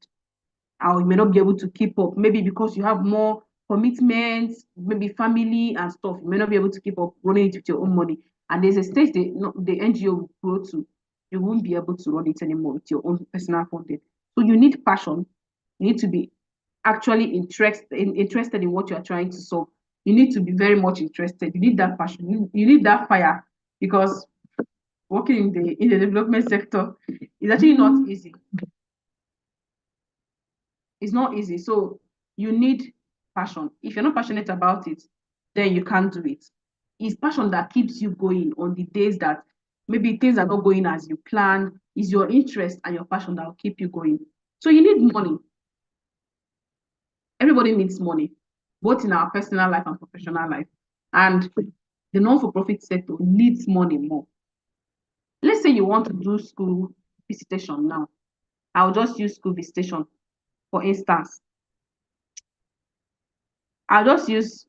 or you may not be able to keep up. Maybe because you have more commitments, maybe family and stuff, you may not be able to keep up running it with your own money. And there's a stage the NGO will grow to, you won't be able to run it anymore with your own personal funding. So you need passion. You need to be actually interested in what you are trying to solve. You need to be very much interested. You need that passion. You need that fire, because working in the development sector is actually not easy. It's not easy. So you need passion. If you're not passionate about it, then you can't do it. It's passion that keeps you going on the days that maybe things are not going as you planned. It's your interest and your passion that will keep you going. So you need money. Everybody needs money, both in our personal life and professional life. And the non-for-profit sector needs money more. Let's say you want to do school visitation now. I'll just use school visitation, for instance. I'll just use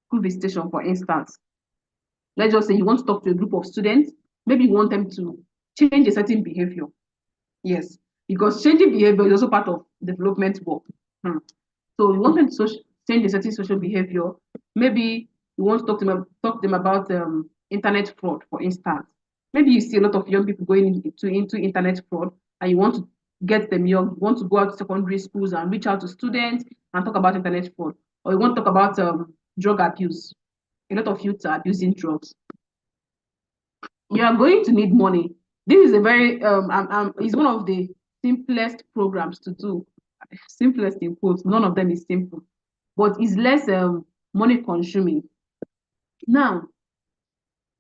school visitation, for instance. Let's just say you want to talk to a group of students. Maybe you want them to change a certain behavior. Yes, because changing behavior is also part of development work. So you want them to change a certain social behavior. Maybe you want to talk to them about internet fraud, for instance. Maybe you see a lot of young people going into internet fraud, and you want to get them young. You want to go out to secondary schools and reach out to students and talk about internet fraud. Or you want to talk about drug abuse. A lot of youths are abusing drugs. You are going to need money. This is a very it's one of the simplest programs to do. Simplest in quotes. None of them is simple, but it's less money consuming. Now,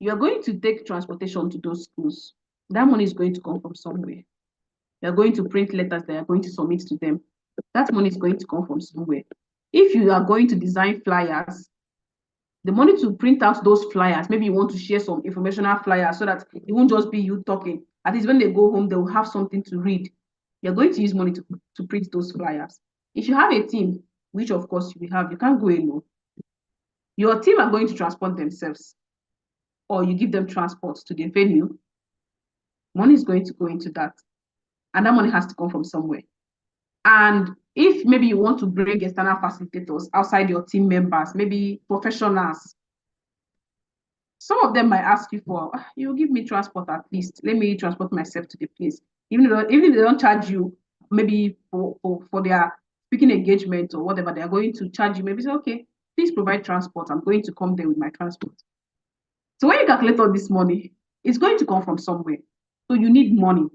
you are going to take transportation to those schools. That money is going to come from somewhere. You are going to print letters that you are going to submit to them. That money is going to come from somewhere. If you are going to design flyers, The money to print out those flyers, maybe you want to share some informational flyers so that it won't just be you talking. At least when they go home, they will have something to read. You're going to use money to print those flyers. If you have a team, which of course you will have, you can't go alone. Your team are going to transport themselves, or you give them transport to the venue. Money is going to go into that. And that money has to come from somewhere. And if maybe you want to bring external facilitators outside your team members, maybe professionals, some of them might ask you for, you give me transport at least. Let me transport myself to the place. Even if they don't charge you, maybe for their speaking engagement or whatever, they are going to charge you. Maybe say, okay, please provide transport. I'm going to come there with my transport. So when you calculate all this money, it's going to come from somewhere. So you need money.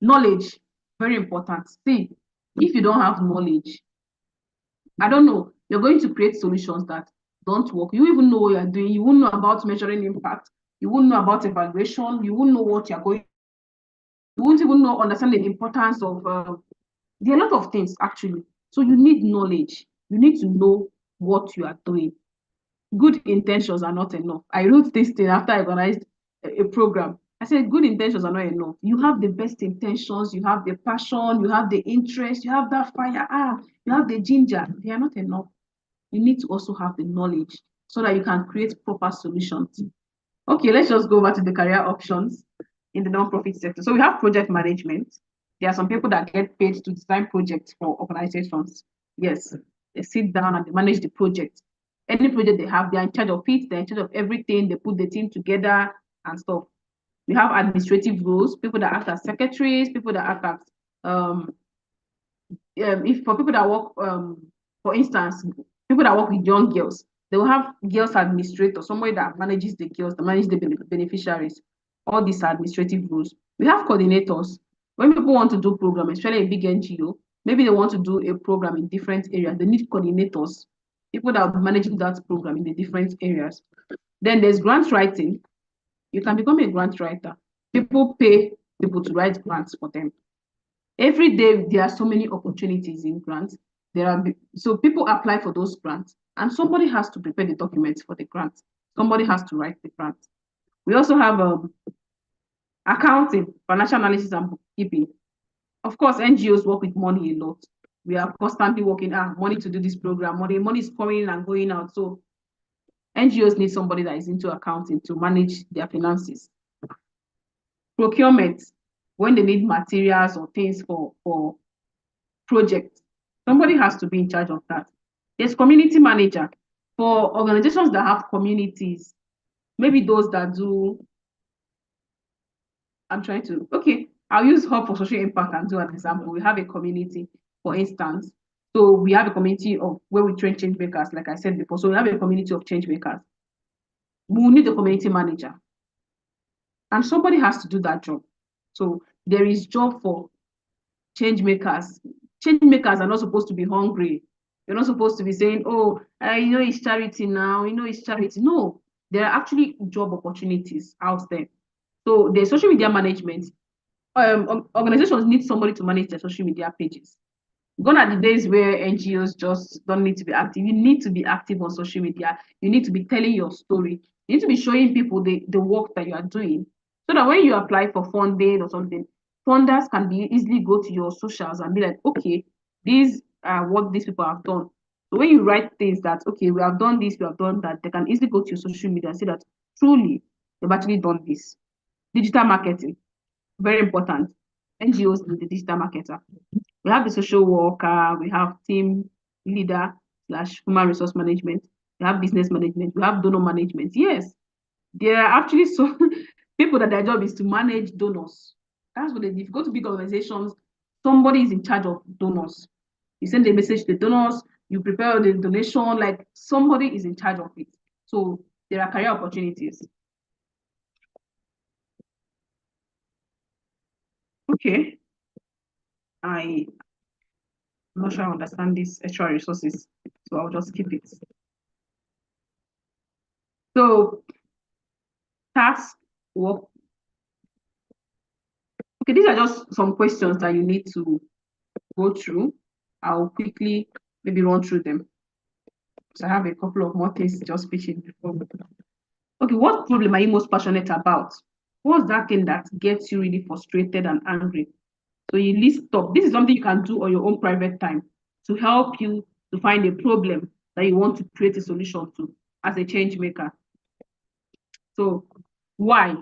Knowledge, very important. See, if you don't have knowledge, I don't know, you're going to create solutions that don't work. You even know what you're doing. You won't know about measuring impact. You won't know about evaluation. You won't know what you're going. You won't even know, understand the importance of, there are a lot of things actually. So you need knowledge. You need to know what you are doing. Good intentions are not enough. I wrote this thing after I organized a program. I said, good intentions are not enough. You have the best intentions, you have the passion, you have the interest, you have that fire, you have the ginger. They are not enough. You need to also have the knowledge so that you can create proper solutions. Okay, let's just go over to the career options in the nonprofit sector. So we have project management. There are some people that get paid to design projects for organizations. Yes, they sit down and they manage the project. Any project they have, they're in charge of it, they're in charge of everything, they put the team together and stuff. We have administrative roles, people that act as secretaries, people that act as, if for people that work, for instance, people that work with young girls, they will have girls administrator, somebody that manages the girls, that manage the beneficiaries, all these administrative roles. We have coordinators. When people want to do program, especially a big NGO, maybe they want to do a program in different areas, they need coordinators, people that are managing that program in the different areas. Then there's grant writing. You can become a grant writer. People pay people to write grants for them. Every day, there are so many opportunities in grants. So people apply for those grants, and somebody has to prepare the documents for the grant. Somebody has to write the grant. We also have accounting, financial analysis, and bookkeeping. Of course, NGOs work with money a lot. We are constantly working, money to do this program, money is coming in and going out. So NGOs need somebody that is into accounting to manage their finances. Procurement, when they need materials or things for projects, somebody has to be in charge of that. There's community manager for organizations that have communities, maybe those that do, I'll use Hub for Social Impact and do an example. We have a community, for instance. So we have a community of where we train change makers, like I said before. So we have a community of change makers. We will need a community manager. And somebody has to do that job. So there is job for change makers. Change makers are not supposed to be hungry. You're not supposed to be saying, oh, it's charity now, it's charity. No, there are actually job opportunities out there. So the social media management, organizations need somebody to manage their social media pages. Gone are the days where NGOs just don't need to be active. You need to be active on social media. You need to be telling your story. You need to be showing people the work that you are doing, so that when you apply for funding or something, funders can easily go to your socials and be like, okay, these are what these people have done. So when you write things that, okay, we have done this, we have done that, they can easily go to your social media and say that truly they've actually done this. Digital marketing, very important. NGOs need the digital marketer. We have the social worker, we have team leader / human resource management, we have business management, we have donor management. Yes, there are actually some people that their job is to manage donors. That's what they do. If you go to big organizations, somebody is in charge of donors. You send a message to the donors, you prepare the donation, like somebody is in charge of it. So there are career opportunities. Okay. I'm not sure I understand these extra resources, so I'll just keep it. So, task, work. Okay, these are just some questions that you need to go through. I'll quickly maybe run through them. So I have a couple of more things to just pitch in before. Okay, what problem are you most passionate about? What's that thing that gets you really frustrated and angry? So you list up. This is something you can do on your own private time to help you to find a problem that you want to create a solution to as a change maker. So why?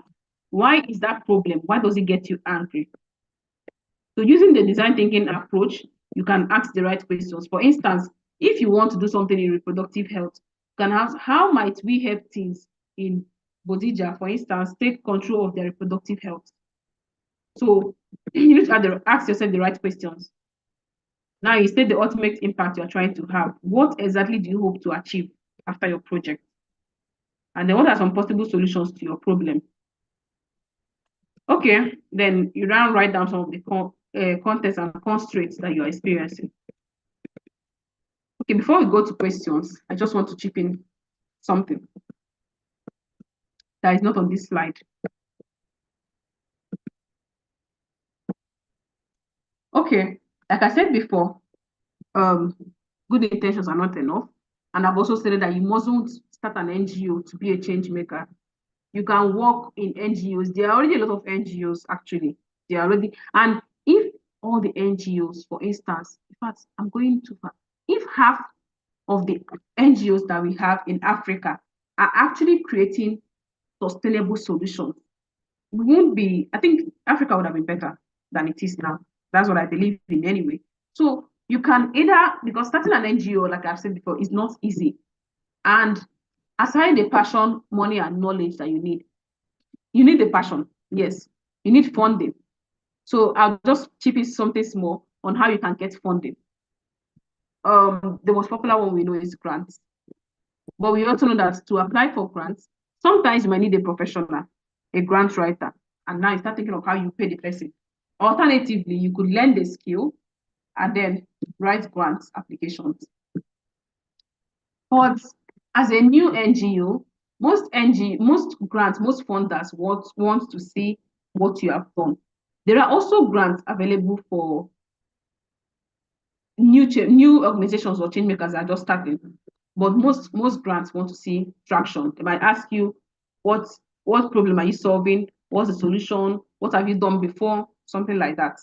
Why is that problem? Why does it get you angry? So using the design thinking approach, you can ask the right questions. For instance, if you want to do something in reproductive health, you can ask, how might we help teens in Bodija, for instance, take control of their reproductive health? So you need to ask yourself the right questions. Now you state the ultimate impact you're trying to have. What exactly do you hope to achieve after your project? And then what are some possible solutions to your problem? Okay, then you now write down some of the contexts and constraints that you're experiencing. Okay, before we go to questions, I just want to chip in something that is not on this slide. Okay, like I said before, good intentions are not enough. And I've also said that you mustn't start an NGO to be a change maker. You can work in NGOs. There are already a lot of NGOs, actually. They are already, and if all the NGOs, for instance, in fact, I'm going too far. If half of the NGOs that we have in Africa are actually creating sustainable solutions, we won't be, I think Africa would have been better than it is now. That's what I believe in anyway. So you can either, because starting an NGO, like I've said before, is not easy. And aside the passion, money, and knowledge that you need the passion, yes. You need funding. So I'll just chip in something small on how you can get funding. The most popular one we know is grants. But we also know that to apply for grants, sometimes you might need a professional, a grant writer. And now you start thinking of how you pay the person. Alternatively, you could learn the skill and then write grant applications. But as a new NGO, most grants, most funders want to see what you have done. There are also grants available for new organizations or change makers that are just starting. But most grants want to see traction. They might ask you, what problem are you solving? What's the solution? What have you done before? Something like that.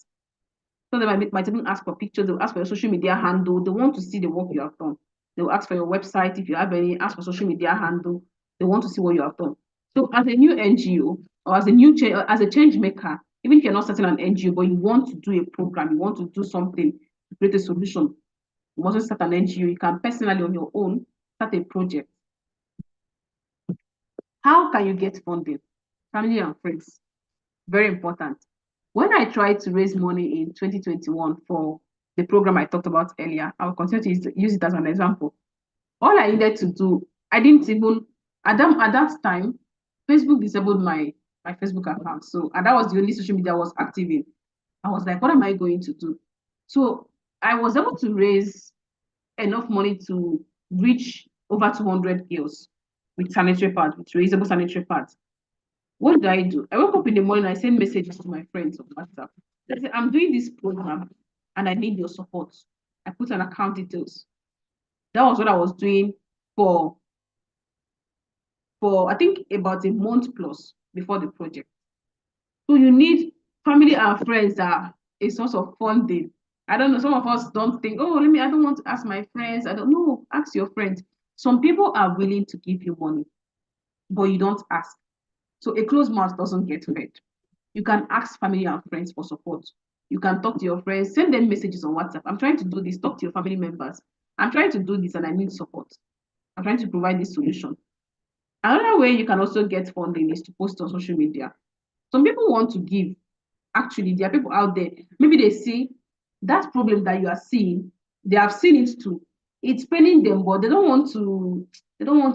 So they might even ask for pictures. They'll ask for your social media handle. They want to see the work you have done. They'll ask for your website if you have any. Ask for social media handle. They want to see what you have done. So as a new NGO or as a change maker, even if you're not starting an NGO, but you want to do a program, you want to do something to create a solution, you mustn't start an NGO. You can personally on your own start a project. How can you get funding? Family and friends. Very important. When I tried to raise money in 2021 for the program I talked about earlier, I'll continue to use it as an example. All I needed to do, I didn't even, at that time, Facebook disabled my Facebook account. So, and that was the only social media I was active in. I was like, what am I going to do? So I was able to raise enough money to reach over 200 girls with sanitary pads, with reusable sanitary pads. What did I do? I woke up in the morning, I sent messages to my friends on WhatsApp. I said, I'm doing this program and I need your support. I put an account details. That was what I was doing for I think about a month plus before the project. So you need family and friends that are a source of funding. I don't know, some of us don't think, oh, I don't want to ask my friends. I don't know, ask your friends. Some people are willing to give you money, but you don't ask. So a closed mouth doesn't get fed. You can ask family and friends for support. You can talk to your friends, send them messages on WhatsApp. I'm trying to do this, talk to your family members. I'm trying to do this and I need support. I'm trying to provide this solution. Another way you can also get funding is to post on social media. Some people want to give. Actually, there are people out there, maybe they see that problem that you are seeing, they have seen it too. It's paining them, but they don't want to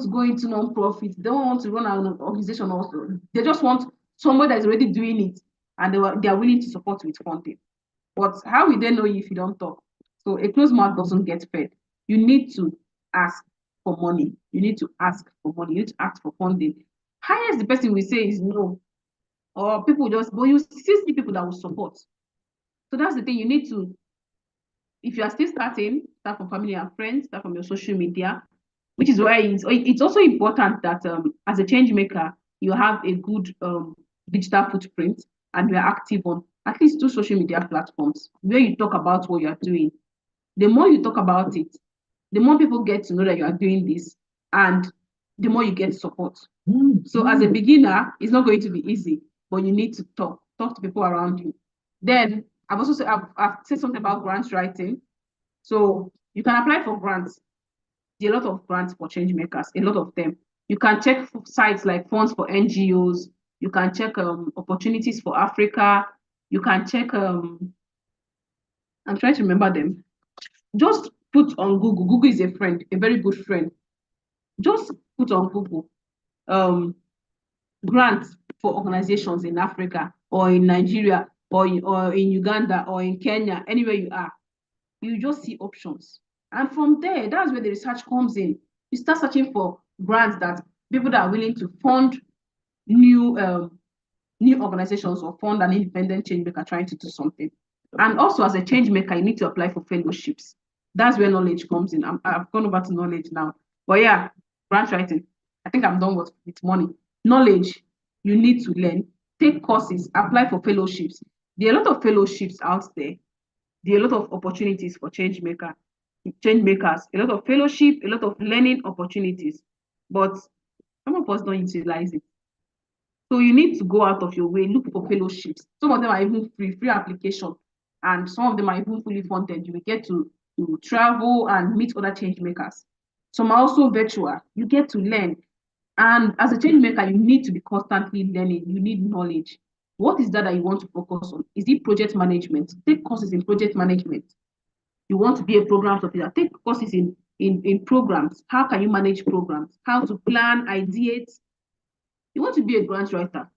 go into non-profit. They don't want to run an organization also. They just want someone that is already doing it and they are willing to support with funding. But how will they know if you don't talk? So a closed mouth doesn't get fed. You need to ask for money. You need to ask for money. You need to ask for funding. Highest the person will say is no. Or people just, but you still see people that will support. So that's the thing. You need to, if you are still starting, start from family and friends, start from your social media. which is why it's also important that as a change maker, you have a good digital footprint and you're active on at least 2 social media platforms where you talk about what you're doing. The more you talk about it, the more people get to know that you are doing this, and the more you get support. So as a beginner, it's not going to be easy, but you need to talk to people around you. Then I've also said, I've said something about grant writing. So you can apply for grants. There are a lot of grants for change makers, a lot of them. You can check sites like funds for NGOs. You can check opportunities for Africa. You can check, I'm trying to remember them. Just put on Google. Google is a friend, a very good friend. Just put on Google grants for organizations in Africa or in Nigeria or in Uganda or in Kenya, anywhere you are. You just see options. And from there, that's where the research comes in. You start searching for grants that people that are willing to fund new organizations or fund an independent change maker trying to do something. And also as a change maker, you need to apply for fellowships. That's where knowledge comes in. I've gone over to knowledge now. But yeah, grant writing. I think I'm done with money. Knowledge, you need to learn, take courses, apply for fellowships. There are a lot of fellowships out there. There are a lot of opportunities for change makers, a lot of fellowship, a lot of learning opportunities. But some of us don't utilize it. So you need to go out of your way, look for fellowships. Some of them are even free application, and some of them are even fully funded. You will get to travel and meet other change makers. Some are also virtual. You get to learn. And as a change maker, you need to be constantly learning. You need knowledge. What is that you want to focus on? Is it project management? Take courses in project management. You want to be a program officer, take courses in programs. How can you manage programs? How to plan, ideate. You want to be a grant writer,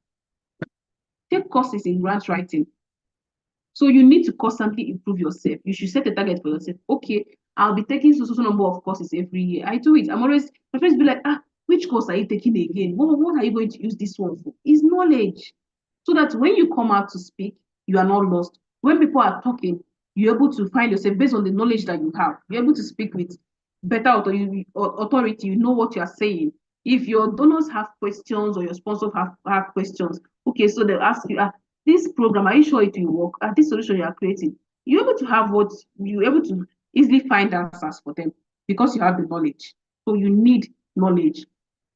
take courses in grant writing. So you need to constantly improve yourself. You should set a target for yourself. Okay, I'll be taking so number of courses every year. I do it. My friends be like, which course are you taking again? What are you going to use this one for? It's knowledge. So that when you come out to speak, you are not lost. When people are talking, you're able to find yourself based on the knowledge that you have. You're able to speak with better authority. You know what you are saying. If your donors have questions or your sponsors have questions, okay, so they'll ask you, this program, are you sure it will work? This solution you are creating, you're able to have you're able to easily find answers for them because you have the knowledge. So you need knowledge.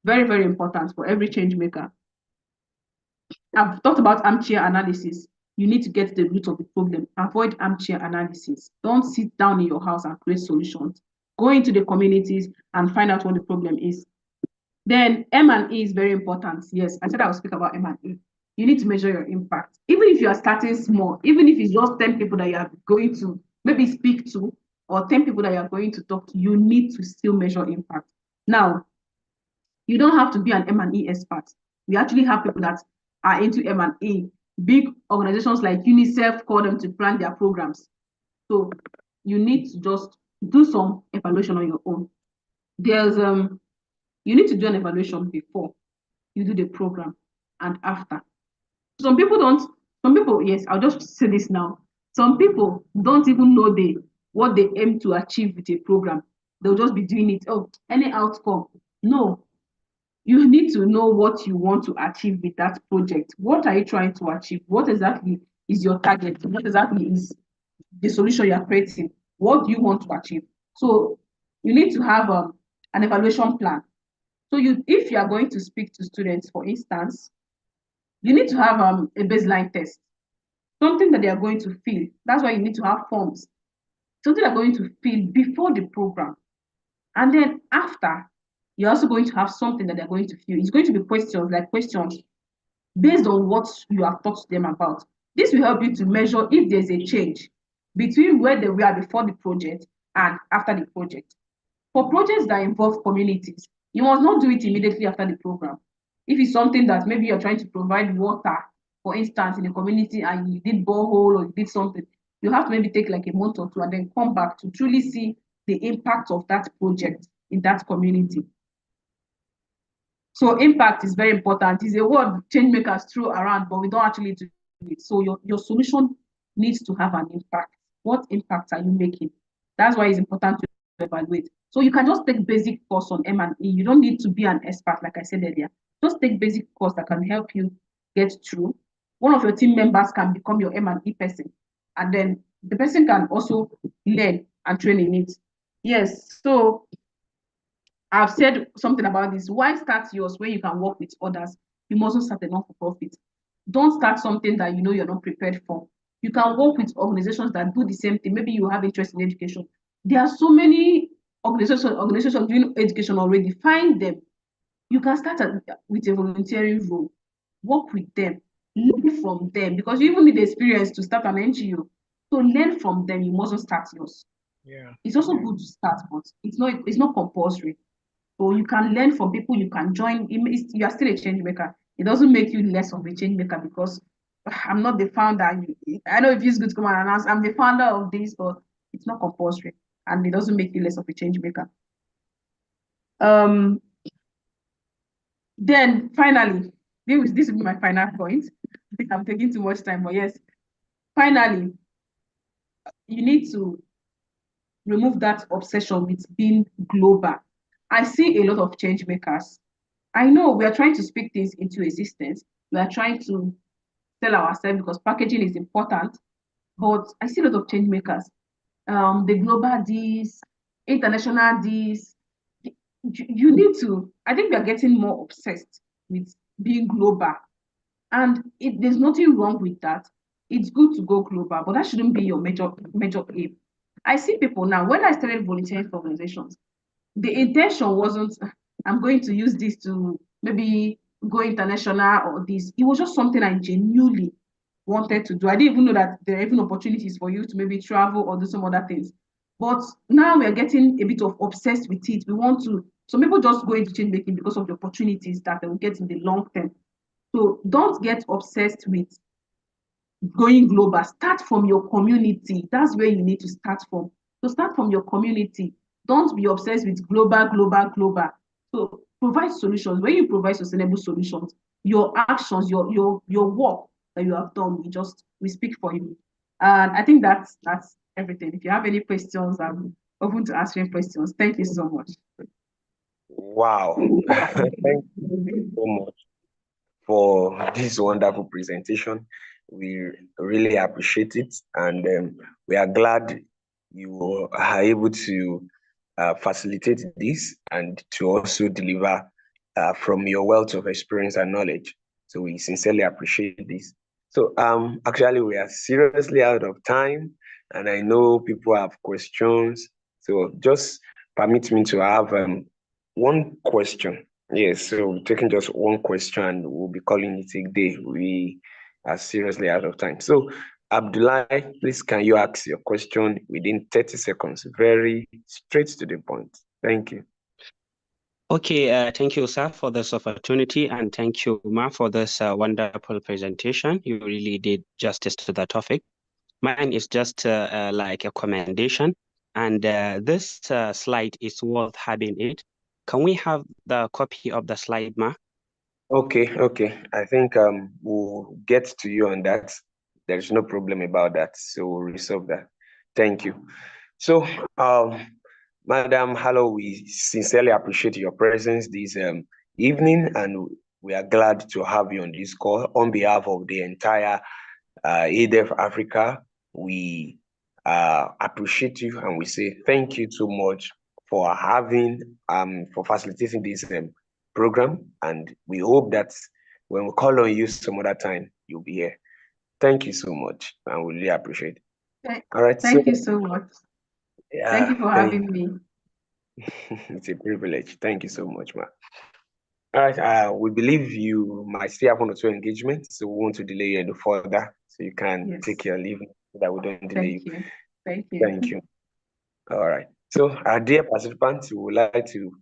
Very, very important for every change maker. I've talked about armchair analysis. You need to get to the root of the problem. Avoid armchair analysis. Don't sit down in your house and create solutions. Go into the communities and find out what the problem is. Then M&E is very important. Yes, I said I will speak about M&E. You need to measure your impact. Even if you are starting small, even if it's just 10 people that you are going to maybe speak to, or 10 people that you are going to talk to, you need to still measure impact. Now, you don't have to be an M&E expert. We actually have people that are into M&E. Big organizations like UNICEF call them to plan their programs. So you need to just do some evaluation on your own. There's you need to do an evaluation before you do the program and after. Some people, yes, I'll just say this now. Some people don't even know what they aim to achieve with a program. They'll just be doing it. Oh, any outcome. No. You need to know what you want to achieve with that project. What are you trying to achieve? What exactly is your target? What exactly is the solution you're creating? What do you want to achieve? So you need to have an evaluation plan. So if you are going to speak to students, for instance, you need to have a baseline test, something that they are going to fill. That's why you need to have forms, something they're going to fill before the program. And then after, you're also going to have something that they're going to fill. It's going to be questions based on what you have talked to them about. This will help you to measure if there's a change between where they were before the project and after the project. For projects that involve communities, you must not do it immediately after the program. If it's something that maybe you're trying to provide water, for instance, in a community and you did borehole or you did something, you have to maybe take like a month or two and then come back to truly see the impact of that project in that community. So impact is very important. It's a word change makers throw around, but we don't actually do it. So your solution needs to have an impact. What impact are you making? That's why it's important to evaluate. So you can just take basic course on M&E. You don't need to be an expert, like I said earlier. Just take basic course that can help you get through. One of your team members can become your M&E person, and then the person can also learn and train in it. Yes, so I've said something about this. Why start yours when you can work with others? You mustn't start a non-for-profit. Don't start something that you know you're not prepared for. You can work with organizations that do the same thing. Maybe you have interest in education. There are so many organizations doing education already. Find them. You can start with a volunteering role. Work with them. Learn from them, because you even need experience to start an NGO. So learn from them. You mustn't start yours. Yeah. It's also good to start, but it's not compulsory. So you can learn from people, you can join. You are still a change maker. It doesn't make you less of a change maker because I'm not the founder. I know it feels good to come and announce I'm the founder of this, but it's not compulsory, and it doesn't make you less of a change maker. Then finally, this will be my final point. I think I'm taking too much time, but yes, finally, you need to remove that obsession with being global. I see a lot of change makers. I know we are trying to speak things into existence. We are trying to sell ourselves because packaging is important. But I see a lot of change makers. The global Ds, international Ds. You need to, I think we are getting more obsessed with being global. And there's nothing wrong with that. It's good to go global, but that shouldn't be your major aim. I see people now, when I started volunteering for organizations, the intention wasn't, I'm going to use this to maybe go international or this. It was just something I genuinely wanted to do. I didn't even know that there are even opportunities for you to maybe travel or do some other things. But now we're getting a bit of obsessed with it. We want to, some people just go into change making because of the opportunities that they will get in the long term. So don't get obsessed with going global. Start from your community. That's where you need to start from. So start from your community. Don't be obsessed with global, global, global. So provide solutions. When you provide sustainable solutions, your actions, your work that you have done, we speak for you. And I think that's everything. If you have any questions, I'm open to answering questions. Thank you so much. Wow. Thank you so much for this wonderful presentation. We really appreciate it, and we are glad you are able to facilitate this and to also deliver from your wealth of experience and knowledge. So we sincerely appreciate this. So actually, we are seriously out of time, and I know people have questions. So just permit me to have one question. Yes, so we're taking just one question and we'll be calling it a day. We are seriously out of time. So, Abdullah, please can you ask your question within 30 seconds? Very straight to the point. Thank you. Okay, thank you, sir, for this opportunity, and thank you, Ma, for this wonderful presentation. You really did justice to the topic. Mine is just like a commendation, and this slide is worth having it. Can we have the copy of the slide, Ma? Okay. I think we'll get to you on that. There's no problem about that. So we'll resolve that. Thank you. So, Madam Hallo, we sincerely appreciate your presence this evening, and we are glad to have you on this call. On behalf of the entire ADEF Africa, we appreciate you, and we say thank you so much for for facilitating this program, and we hope that when we call on you some other time, you'll be here. Thank you so much, and we really appreciate it. All right. Thank you so much. Yeah, thank you for having me. It's a privilege. Thank you so much, ma. All right. We believe you might still have one or two engagements, so we want to delay you any further, so you can take your leave so that we don't delay you. Thank you. Thank you. All right. So, our dear participants, we would like to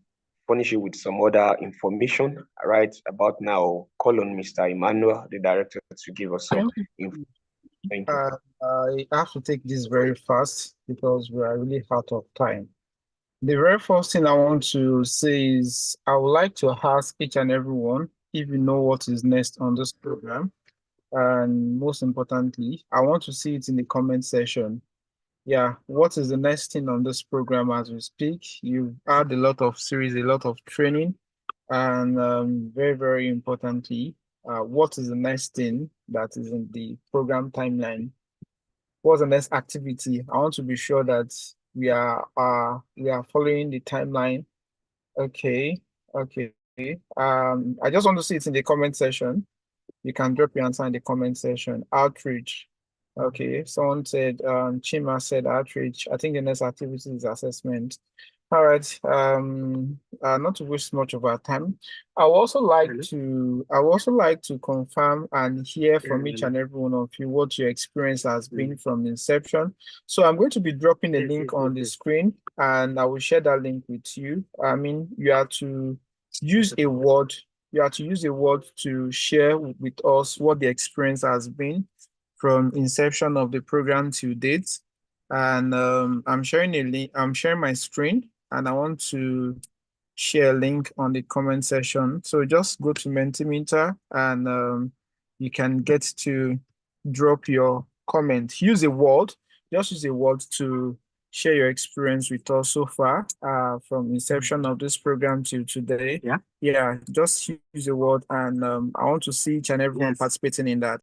furnish you with some other information right about now. Call on Mr. Emmanuel, the director, to give us some information. Thank you. I have to take this very fast because we are really out of time. The very first thing I want to say is I would like to ask each and everyone if you know what is next on this program. And most importantly, I want to see it in the comment section. yeah, what is the next thing on this program as we speak? You've had a lot of series, a lot of training, and very, very importantly, what is the next thing that is in the program timeline? What's the next activity? I want to be sure that we are following the timeline. Okay, okay. I just want to see it in the comment section. You can drop your answer in the comment section. Outreach. Okay, someone said, Chima said outreach. I think the next activity is assessment. All right, not to waste much of our time. I would also like to confirm and hear from each and every one of you what your experience has been from inception. So I'm going to be dropping a link on the screen and I will share that link with you. I mean, you have to use a word to share with us what the experience has been from inception of the program to date. And I'm sharing a link, I'm sharing my screen, and I want to share a link on the comment section. So just go to Mentimeter and you can get to drop your comment. Just use a word to share your experience with us so far from inception of this program to today. Yeah, just use a word, and I want to see each and everyone participating in that.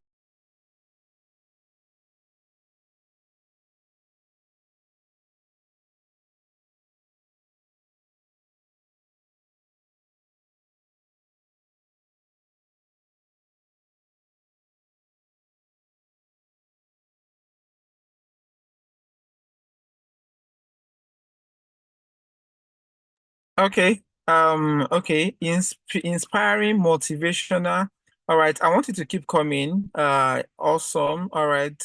Okay. Okay. Inspiring, motivational. All right. I want you to keep coming. Awesome. All right.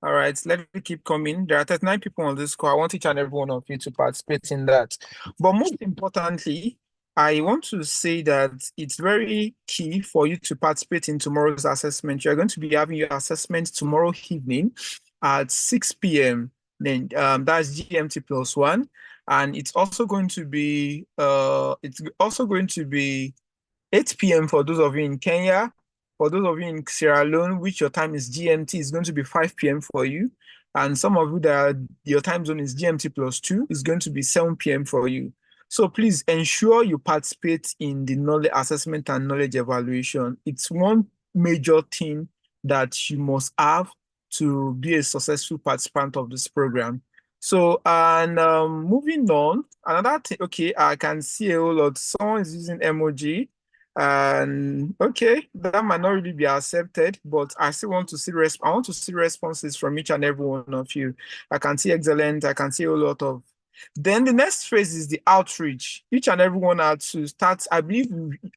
All right. Let me keep coming. There are 39 people on this call. I want each and every one of you to participate in that. But most importantly, I want to say that it's very key for you to participate in tomorrow's assessment. You're going to be having your assessment tomorrow evening at 6 p.m. Then that's GMT plus one, and it's also going to be 8 p.m. for those of you in Kenya. For those of you in Sierra Leone, which your time is GMT, is going to be 5 p.m. for you. And some of you that your time zone is GMT plus 2, is going to be 7 p.m. for you. So please ensure you participate in the knowledge assessment and knowledge evaluation. It's one major thing that you must have to be a successful participant of this program. So, and moving on, another thing, okay, I can see a whole lot. Someone is using emoji. And okay, that might not really be accepted, but I still want to see I want to see responses from each and every one of you. I can see excellent, I can see a lot of. Then the next phase is the outreach. Each and everyone had to start. I believe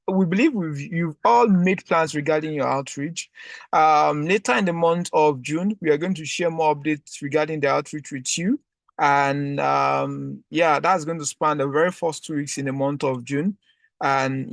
you've all made plans regarding your outreach. Later in the month of June, we are going to share more updates regarding the outreach with you. And yeah, that's going to span the very first 2 weeks in the month of June. And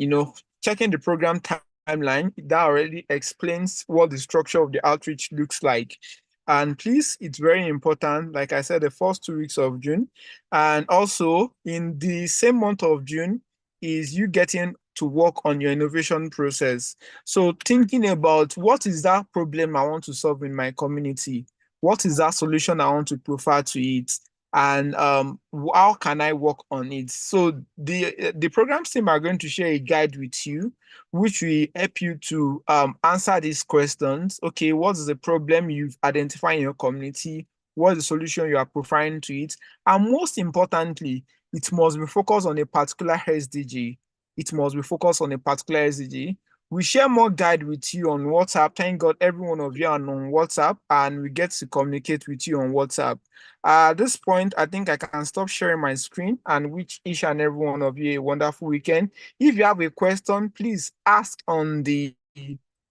checking the program timeline, that already explains what the structure of the outreach looks like. And please, it's very important, like I said, the first 2 weeks of June. And also in the same month of June is you getting to work on your innovation process. So thinking about what is that problem I want to solve in my community? What is that solution I want to prefer to it? And how can I work on it? So the program team are going to share a guide with you, which will help you to answer these questions. Okay, what is the problem you've identified in your community? What is the solution you are providing to it? And most importantly, it must be focused on a particular SDG. It must be focused on a particular SDG. We share more guide with you on WhatsApp. Thank God every one of you are on WhatsApp and we get to communicate with you on WhatsApp. At this point, I think I can stop sharing my screen and wish each and every one of you a wonderful weekend. If you have a question, please ask on the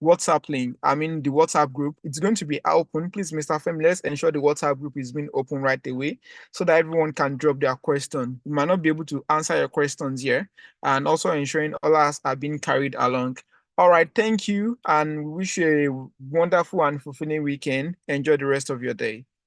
WhatsApp link. I mean, the WhatsApp group. It's going to be open. Please, Mr. Femi, let's ensure the WhatsApp group is being open right away so that everyone can drop their question. We might not be able to answer your questions here, and also ensuring all ours are being carried along. All right, thank you, and we wish you a wonderful and fulfilling weekend. Enjoy the rest of your day.